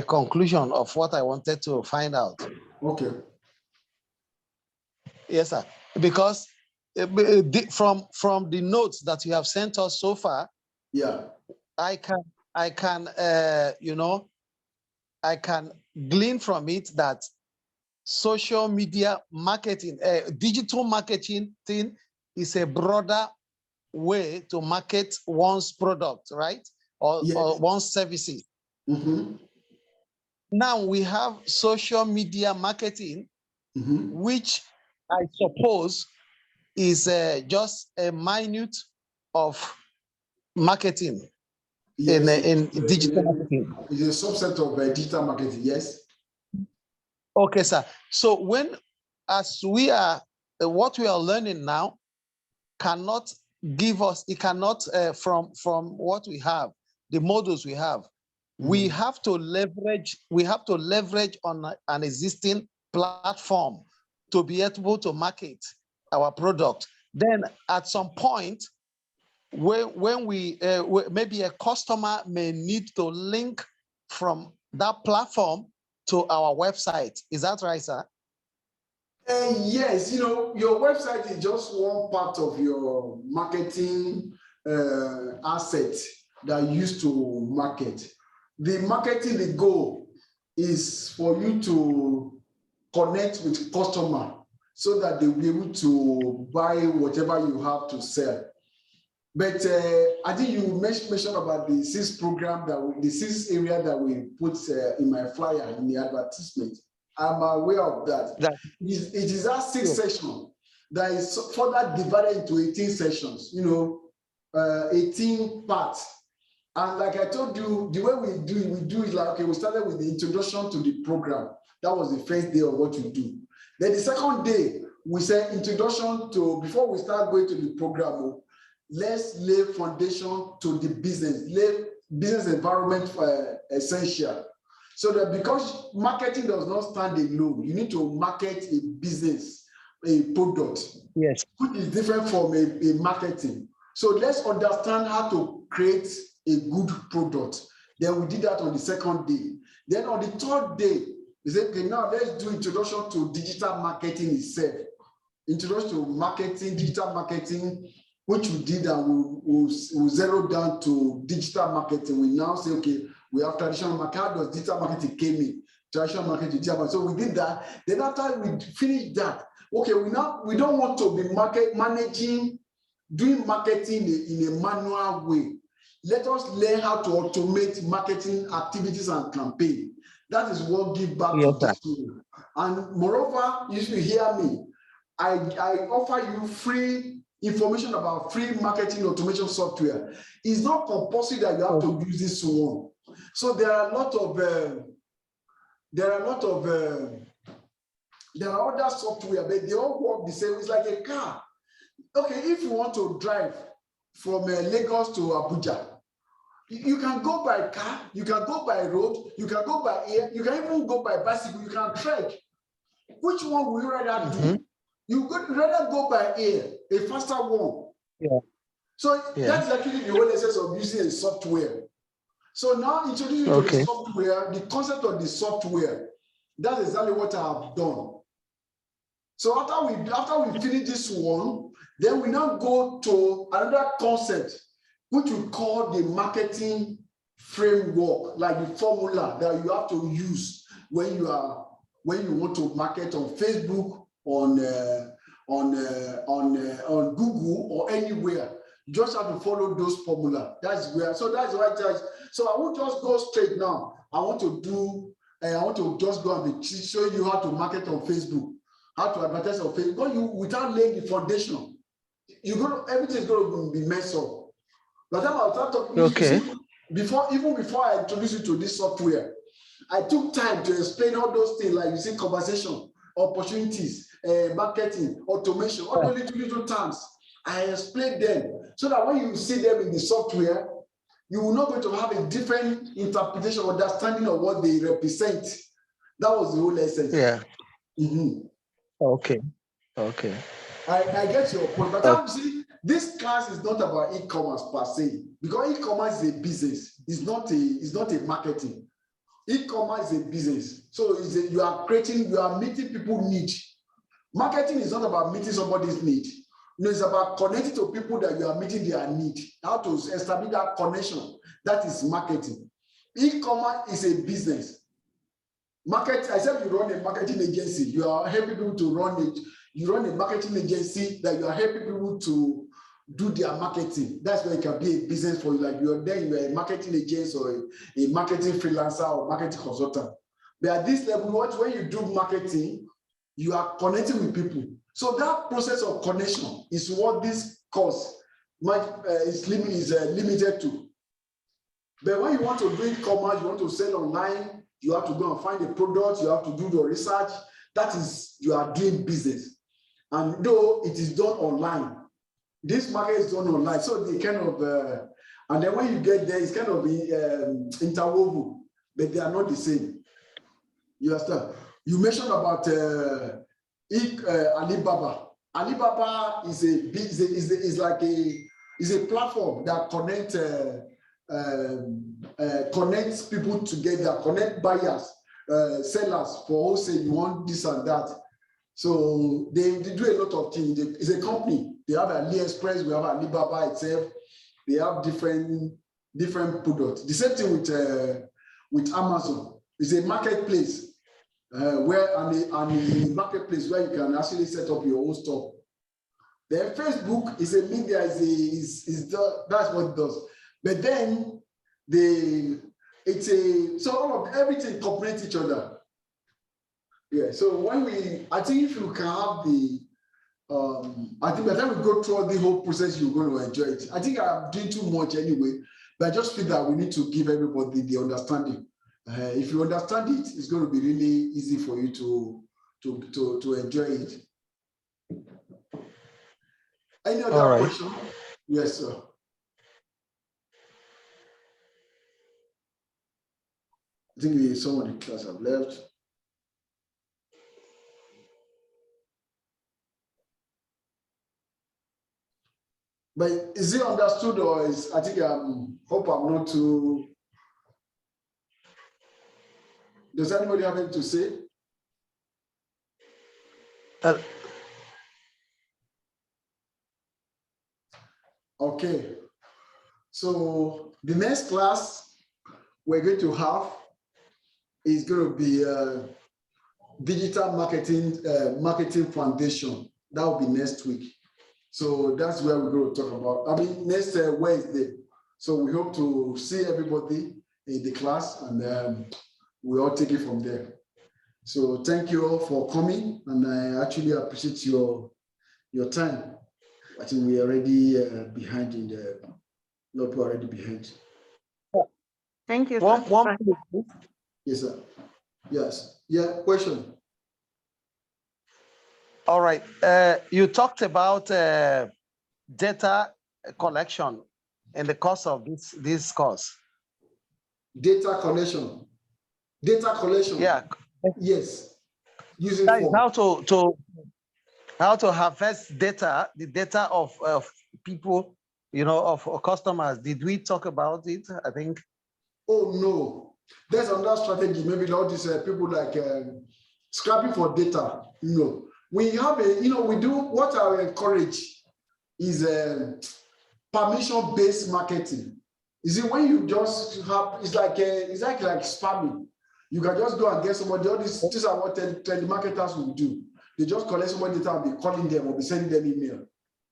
conclusion of what I wanted to find out. Okay. Yes, sir. Because from the notes that you have sent us so far, I can glean from it that social media marketing, digital marketing thing is a broader way to market one's product, right? Or one's services. Now we have social media marketing, which I suppose is just a minute of marketing in digital marketing. It's a subset of digital marketing, yes. Okay, sir. So as we are, what we are learning now cannot give us, it cannot, from what we have, the models we have, we have to leverage on an existing platform to be able to market our product. Then at some point, when we, maybe a customer may need to link from that platform to our website. Is that right, sir? Yes, your website is just one part of your marketing asset that you use to market. The marketing, the goal is for you to connect with customer so that they'll be able to buy whatever you have to sell. But I think you mentioned about the 6 program, the 6 area that we put in my flyer, in the advertisement. I'm aware of that. It is that 6 session that is further divided into 18 sessions, 18 parts. And like I told you, the way we do it like, okay, we started with the introduction to the program. That was the first day of what we do. Then the second day, we said introduction to, before we start going to the program, let's lay foundation to the business, lay business environment for essential. So that because marketing does not stand alone, you need to market a business, a product, yes, which is different from a marketing. So let's understand how to create a good product. Then we did that on the second day. Then on the third day, we said, okay, now let's do introduction to digital marketing itself. Introduction to marketing, digital marketing, which we did, and we'll zero down to digital marketing. We now say, okay, we have traditional marketing. How does digital marketing came in? Traditional marketing, digital marketing. So we did that. Then after we finished that, okay, we don't want to be doing marketing in a manual way. Let us learn how to automate marketing activities and campaign. That is what give back Yes, to the school. And moreover, you should hear me. I offer you free information about free marketing automation software. It's not compulsory that you have to use this one. So there are a lot of there are other software, but they all work the same. It's like a car. Okay, if you want to drive from Lagos to Abuja, you can go by car, you can go by road, you can go by air, you can even go by bicycle, you can trek. Which one would you rather do? You would rather go by air, a faster one. Yeah. So that's actually the whole essence of using a software. So now introducing to the software, the concept of the software, that's exactly what I have done. So after we finish this one, then we now go to another concept, which we call the marketing framework, like the formula that you have to use when you want to market on Facebook, on Google or anywhere. You just have to follow those formula. That's where. So that's why. So I won't just go straight now. I want to just go and show you how to market on Facebook, how to advertise on Facebook. Without laying the foundation, everything is going to be messed up. By the time I start talking, before I introduce you to this software, I took time to explain all those things, like you see, conversation, opportunities, marketing, automation, all those little terms. I explained them so that when you see them in the software, you will not going to have a different interpretation or understanding of what they represent. That was the whole essence. Yeah. Okay. I get your point, but you see, this class is not about e-commerce per se, because e-commerce is a business. It's not a marketing. E-commerce is a business. So you are meeting people's needs. Marketing is not about meeting somebody's need. No, it's about connecting to people that you are meeting their need. How to establish that connection. That is marketing. E-commerce is a business. Except you run a marketing agency, you are helping people to run it. You run a marketing agency that you are helping people to do their marketing. That's where it can be a business for you. Like you are a marketing agent or a marketing freelancer or marketing consultant. But at this level, when you do marketing, you are connecting with people. So that process of connection is what this course is limited to. But when you want to do e-commerce, you want to sell online, you have to go and find a product, you have to do your research. That is, you are doing business. And though it is done online, this market is done online. So they kind of, and then when you get there, it's kind of interwoven, but they are not the same. You understand? You mentioned about Alibaba. Alibaba is a platform that connects people together, connect buyers, sellers for wholesale. You want this and that. So they do a lot of things. It's a company. They have AliExpress. We have Alibaba itself. They have different products. The same thing with Amazon. It's a marketplace. Where a marketplace where you can actually set up your own store. Then Facebook is a media, that's what it does. But then so all of everything complements each other. Yeah. So I think if you can have I think by the time we go through the whole process, you're going to enjoy it. I think I'm doing too much anyway, but I just feel that we need to give everybody the understanding. If you understand it, it's going to be really easy for you to enjoy it. Any other question? Yes, sir. I think some of the class have left. But is it understood, or I think hope I'm not too. Does anybody have anything to say? Okay. So the next class we're going to have is going to be digital marketing foundation. That will be next week. So that's where we're going to talk about. Next Wednesday. So we hope to see everybody in the class, and we all take it from there. So thank you all for coming, and I actually appreciate your time. I think we are already behind in the, not already behind. Thank you. One, Yes, sir. Yes. Yeah, question. All right. You talked about data collection and the cost of this course. Data collection. Data collection. Yeah. Yes. Using That is for how to harvest data, the data of people, of customers. Did we talk about it? I think. Oh no, there's another strategy. Maybe all these people like scrapping for data. We have we do what I encourage is permission-based marketing. You see, when you just have, it's like spamming. You can just go and get somebody. All these are what telemarketers will do. They just collect somebody's data and be calling them or be sending them email.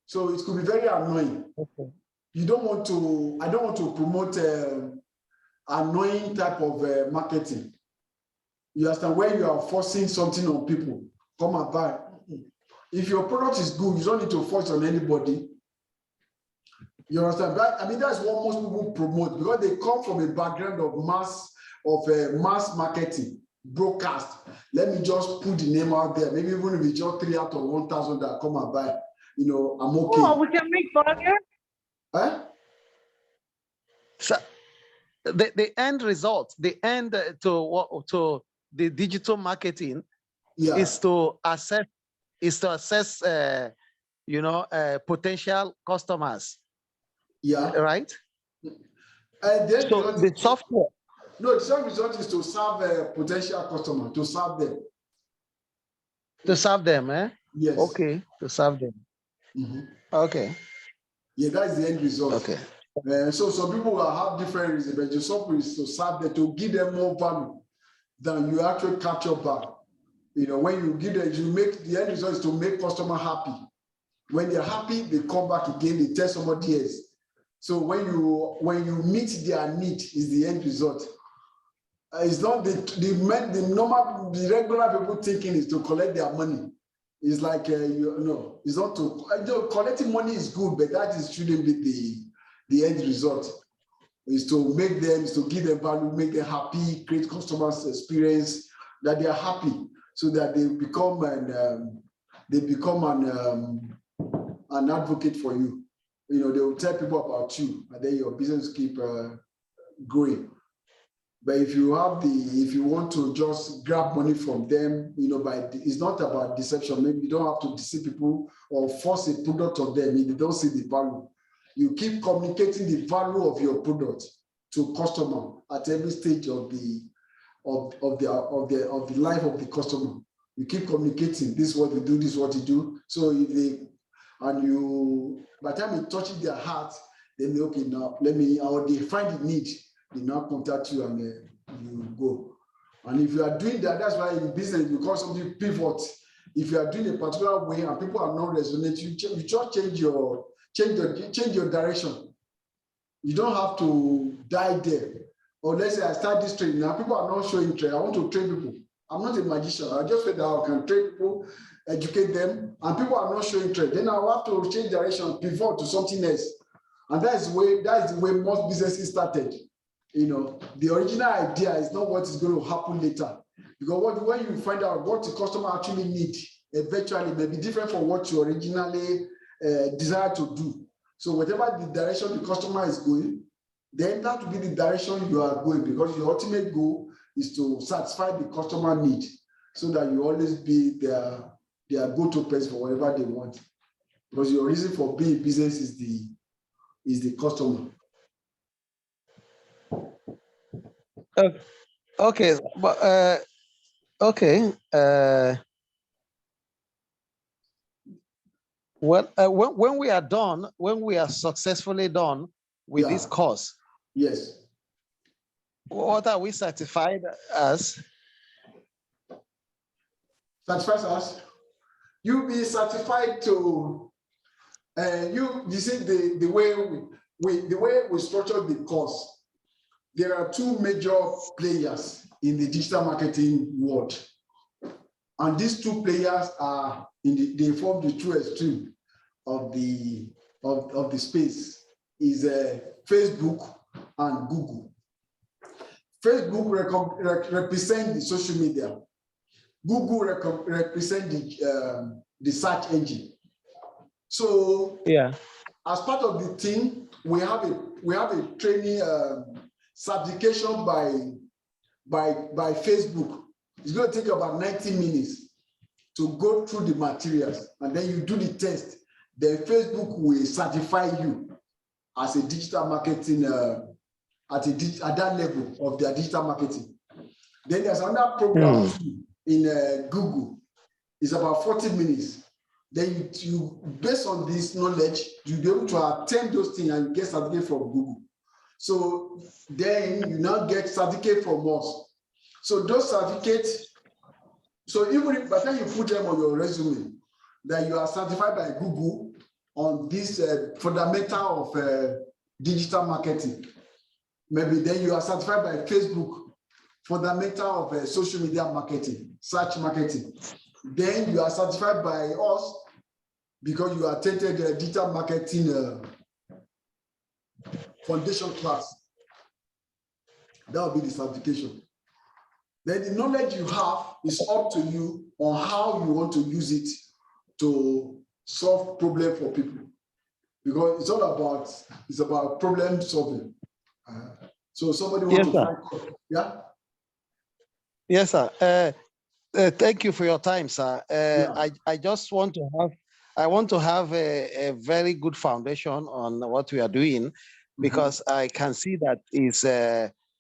So it could be very annoying. Okay. I don't want to promote annoying type of marketing. You understand, when you are forcing something on people, come and buy. If your product is good, you don't need to force on anybody. You understand? I mean, that's what most people promote, because they come from a background of mass marketing, broadcast. Let me just put the name out there. Maybe even if it's just 3 out of 1,000 that come and buy, I'm okay. Oh, we can make burger. Huh? So the end result, the end to the digital marketing, is to assess potential customers. Yeah. Right. And then so the software. No, the same result is to serve potential customers, to serve them. To serve them, eh? Yes. Okay, to serve them. Mm-hmm. Okay. Yeah, that's the end result. Okay. So some people will have different reasons, but the software is to serve them, to give them more value than you actually capture back. When you give them, the end result is to make customer happy. When they're happy, they come back again, they tell somebody else. So when you meet their need is the end result. It's not the regular people thinking is to collect their money. It's like it's not to collecting money is good, but that shouldn't be the end result. Is to make them, is to give them value, make them happy, create customers experience that they are happy, so that they become an advocate for you. They will tell people about you, and then your business keep growing. But if you want to just grab money from them, it's not about deception. Maybe you don't have to deceive people or force a product on them if they don't see the value. You keep communicating the value of your product to customer at every stage of the life of the customer. You keep communicating, this is what we do, this is what you do. So by the time it touches their heart, then okay, now or they find the need, they now contact you and you go. And if you are doing that, that's why in business, because something pivot. If you are doing a particular way and people are not resonating, you just change your direction. You don't have to die there. Or let's say I start this training now, people are not showing trade. I want to train people. I'm not a magician. I just said that I can train people, educate them, and people are not showing trade. Then I'll have to change direction, pivot to something else. And that is the way most businesses started. The original idea is not what is going to happen later. Because when you find out what the customer actually needs, eventually may be different from what you originally desire to do. So whatever the direction the customer is going, then that will be the direction you are going, because your ultimate goal is to satisfy the customer need, so that you always be their go-to place for whatever they want. Because your reason for being business is the customer. Okay, but okay. Well, when we are done, when we are successfully done with this course, yes, what are we certified as? Certified as? You'll be certified to. You see the way we structure the course. There are two major players in the digital marketing world. And these two players are they form the two extreme of the space is Facebook and Google. Facebook represent the social media. Google represent the search engine. So yeah, as part of the team, we have a training certification by Facebook. It's going to take about 90 minutes to go through the materials, and then you do the test. Then Facebook will certify you as a digital marketing at that level of their digital marketing. Then there's another program in Google. It's about 40 minutes. Then you based on this knowledge, you'll be able to attempt those things and get certificate from Google. So then you now get certificate from us. So those certificates, so even if by the time you put them on your resume, that you are certified by Google on this fundamental of digital marketing, maybe then you are certified by Facebook, fundamental of social media marketing, search marketing. Then you are certified by us because you attended the digital marketing foundation class. That will be the certification. Then the knowledge you have is up to you on how you want to use it to solve problem for people. Because it's all about problem solving. So somebody wants to find, yeah? Yes, sir. Thank you for your time, sir. I just want to have a very good foundation on what we are doing, because I can see that it's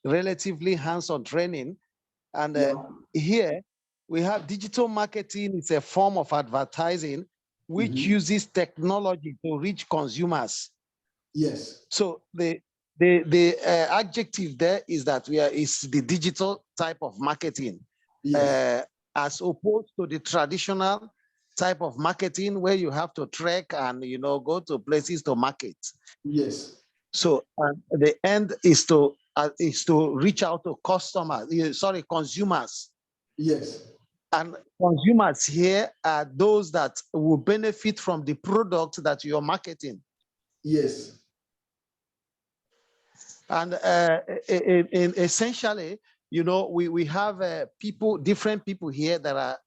relatively hands-on training. And here we have digital marketing. It's a form of advertising which uses technology to reach consumers. Yes. So the adjective there is that is the digital type of marketing, as opposed to the traditional type of marketing where you have to trek and go to places to market. Yes. So the end is to reach out to consumers. Yes. And consumers here are those that will benefit from the product that you're marketing. Yes. And essentially, we have different people here that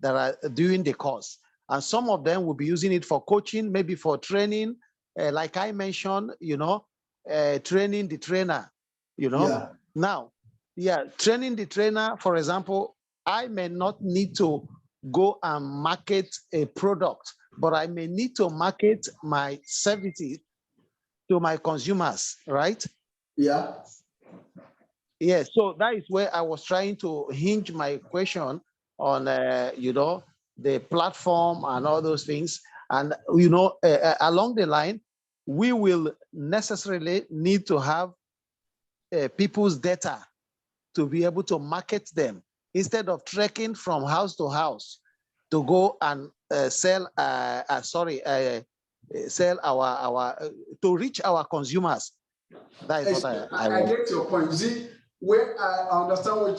are doing the course, and some of them will be using it for coaching, maybe for training, like I mentioned, training the trainer. Now, training the trainer. For example, I may not need to go and market a product, but I may need to market my services to my consumers, right? Yeah. Yeah, so that is where I was trying to hinge my question on, the platform and all those things. And, along the line, we will necessarily need to have people's data to be able to market them instead of trekking from house to house to go and sell to reach our consumers. That is what I get your point. You see, where I understand where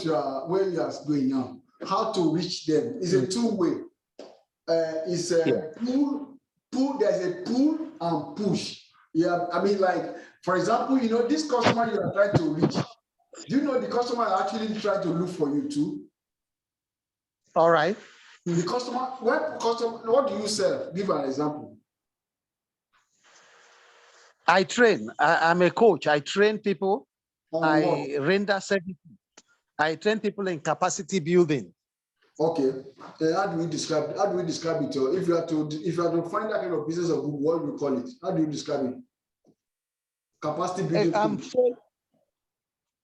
you are going now. How to reach them is a two-way. It's a pull. There's a pull and push. Yeah, I mean, like for example, this customer you are trying to reach. Do you know the customer are actually trying to look for you too? All right. The customer, what do you sell? Give an example. I train. I'm a coach. I train people. I what? render services. I train people in capacity building. Okay. How do we describe it? If you are to find that kind of business of Google, what do you call it? How do you describe it? Capacity building coach.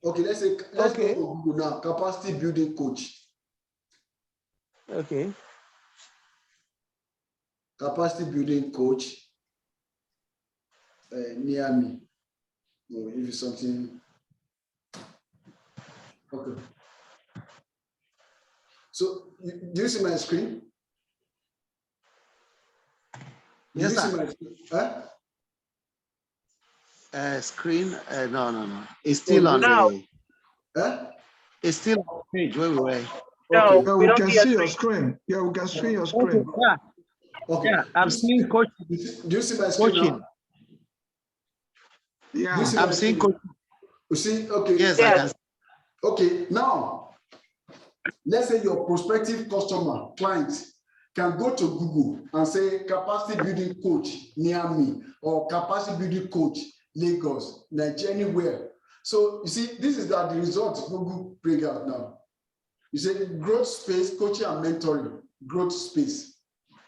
Okay, let's go to Google now. Capacity building coach. Okay. Capacity building coach near me. Oh, if it's something. Okay. So, do you see my screen? Yes, sir. See my screen? Screen? No. It's still on now. the. It's still on the page where we were. No, Okay. Yeah, we we don't can see a see your screen. screen. Yeah, we can see your Okay. screen. Yeah, Okay. yeah. I'm seeing coaching. Do you see my screen Coaching. now? Yeah. Do you see I'm my seeing screen? coaching. You see? Okay. Yes, I can. Okay. Now, let's say your prospective customer, client, can go to Google and say capacity building coach near me, or capacity building coach Lagos, Nigeria, anywhere. So you see, this is the result Google bring out now. You say growth space, coaching and mentoring, growth space.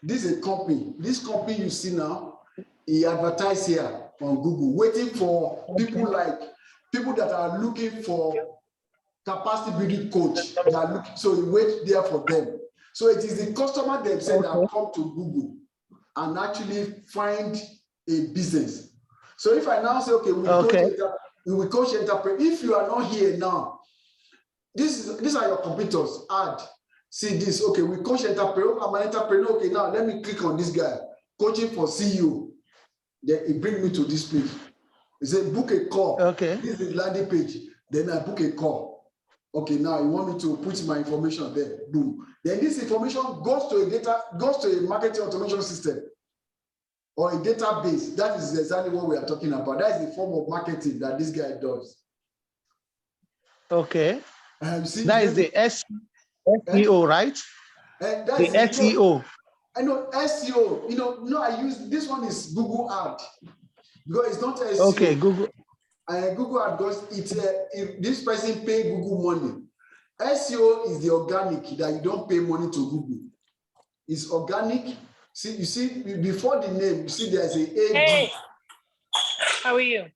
This is a company. This company you see now, he advertise here on Google, waiting for people that are looking for capacity building coach. They are looking, so he wait there for them. So it is the customer themselves that come to Google and actually find a business. So if I now say, okay, we will coach entrepreneur. If you are not here now, these are your competitors. Add, see this. Okay, we coach entrepreneur. I'm an entrepreneur. Okay, now let me click on this guy. Coaching for CEO. Then it brings me to this page. It says book a call. Okay. This is the landing page. Then I book a call. Okay, now you want me to put my information there. Boom. Then this information goes to a marketing automation system or a database. That is exactly what we are talking about. That is the form of marketing that this guy does. Okay. See, that is the SEO, right? The SEO. I know SEO. No, I use this one is Google Ad because it's not SEO. Okay, Google. Google Ad because if this person pay Google money. SEO is the organic that you don't pay money to Google. It's organic. See, you see before the name, you see there's a AD. Hey, how are you?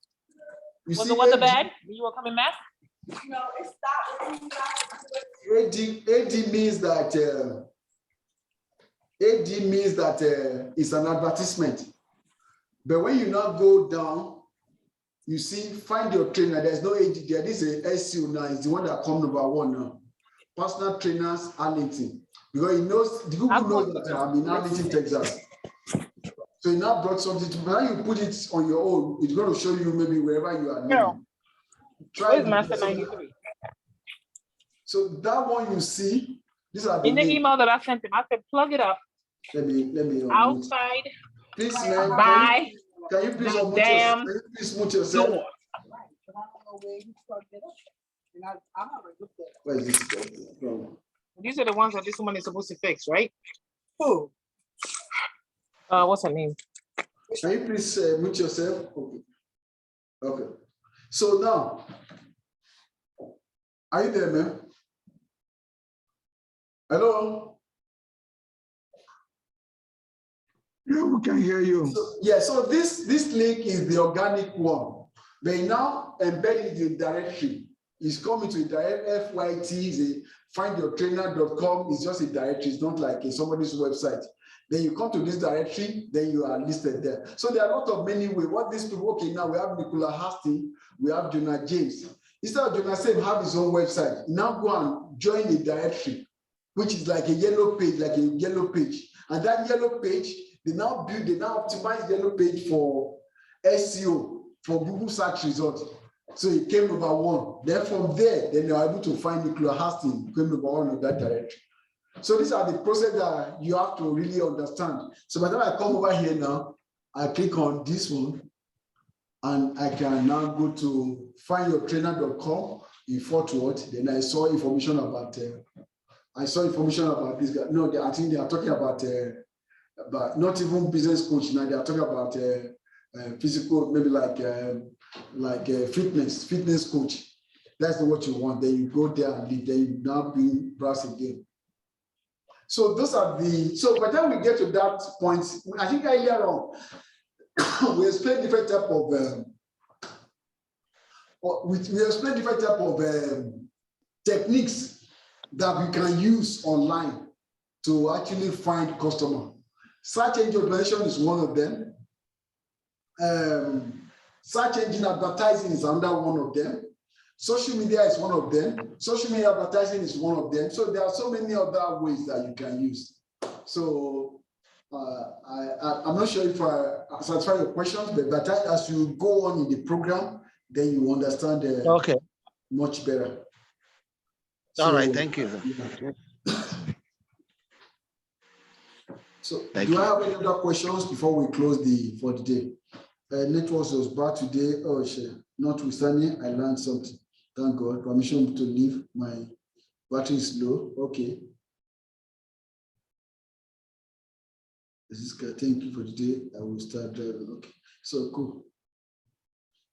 Was the weather bad? You were coming back? No, it's not. AD means that it's an advertisement. But when you now go down, you see, find your trainer. There's no AD there. This is a SEO now. It's the one that comes number one now. Personal trainers, Arlington. Because he knows, Google knows that I'm in Arlington, Texas. So he now brought something to, now you put it on your own, it's going to show you maybe wherever you are living. Where's Master 93? So that one you see, these are the in the email that I sent him, I said, plug it up. Let me outside. Please, man. By can you please mute yourself? Door. Where is this? These are the ones that this woman is supposed to fix, right? Who? What's her name? Can you please mute yourself? Okay. So now, are you there, man? Hello? Yeah, we can hear you. So this link is the organic one. They now embed the directory. It's coming to a direct FYT, findyourtrainer.com. It's just a directory. It's not like somebody's website. Then you come to this directory, then you are listed there. So there are a lot of many ways. What these people, okay, now we have Nicola Hastings, we have Jonah James. Instead of Jonah James have his own website, now go and join a directory, which is like a yellow page, And that yellow page, they now optimize the yellow page for SEO, for Google search results. So it came number one. Then from there, then you're able to find Nicola Hastings, came number one in that directory. So these are the process that you have to really understand. So by the time I come over here now, I click on this one, and I can now go to findyourtrainer.com in Fort Worth. Then I saw information about this guy. No, I think they are talking about not even business coach now. They are talking about physical, maybe like fitness coach. That's what you want. Then you go there and leave. Then you now browse again. So those are so by the time we get to that point, I think earlier on, we explained different type of techniques that we can use online to actually find customer. Search engine optimization is one of them. Search engine advertising is another one of them. Social media is one of them. Social media advertising is one of them. So there are so many other ways that you can use. So I'm not sure if I satisfy your questions, but as you go on in the program, then you understand much better. All right, thank you. So Thank do you. I have any other questions before we close for the day? Network was bad today. Oh, shit. Notwithstanding, I learned something. Thank God. Permission to leave. My battery is low. Okay. This is good. Thank you for the day. I will start driving. Okay. So cool.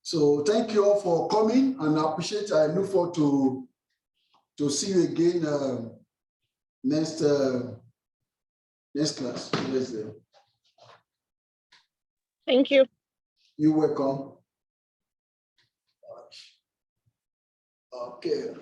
So thank you all for coming, and I appreciate. I look forward to see you again next class. Thank you. You're welcome. Okay.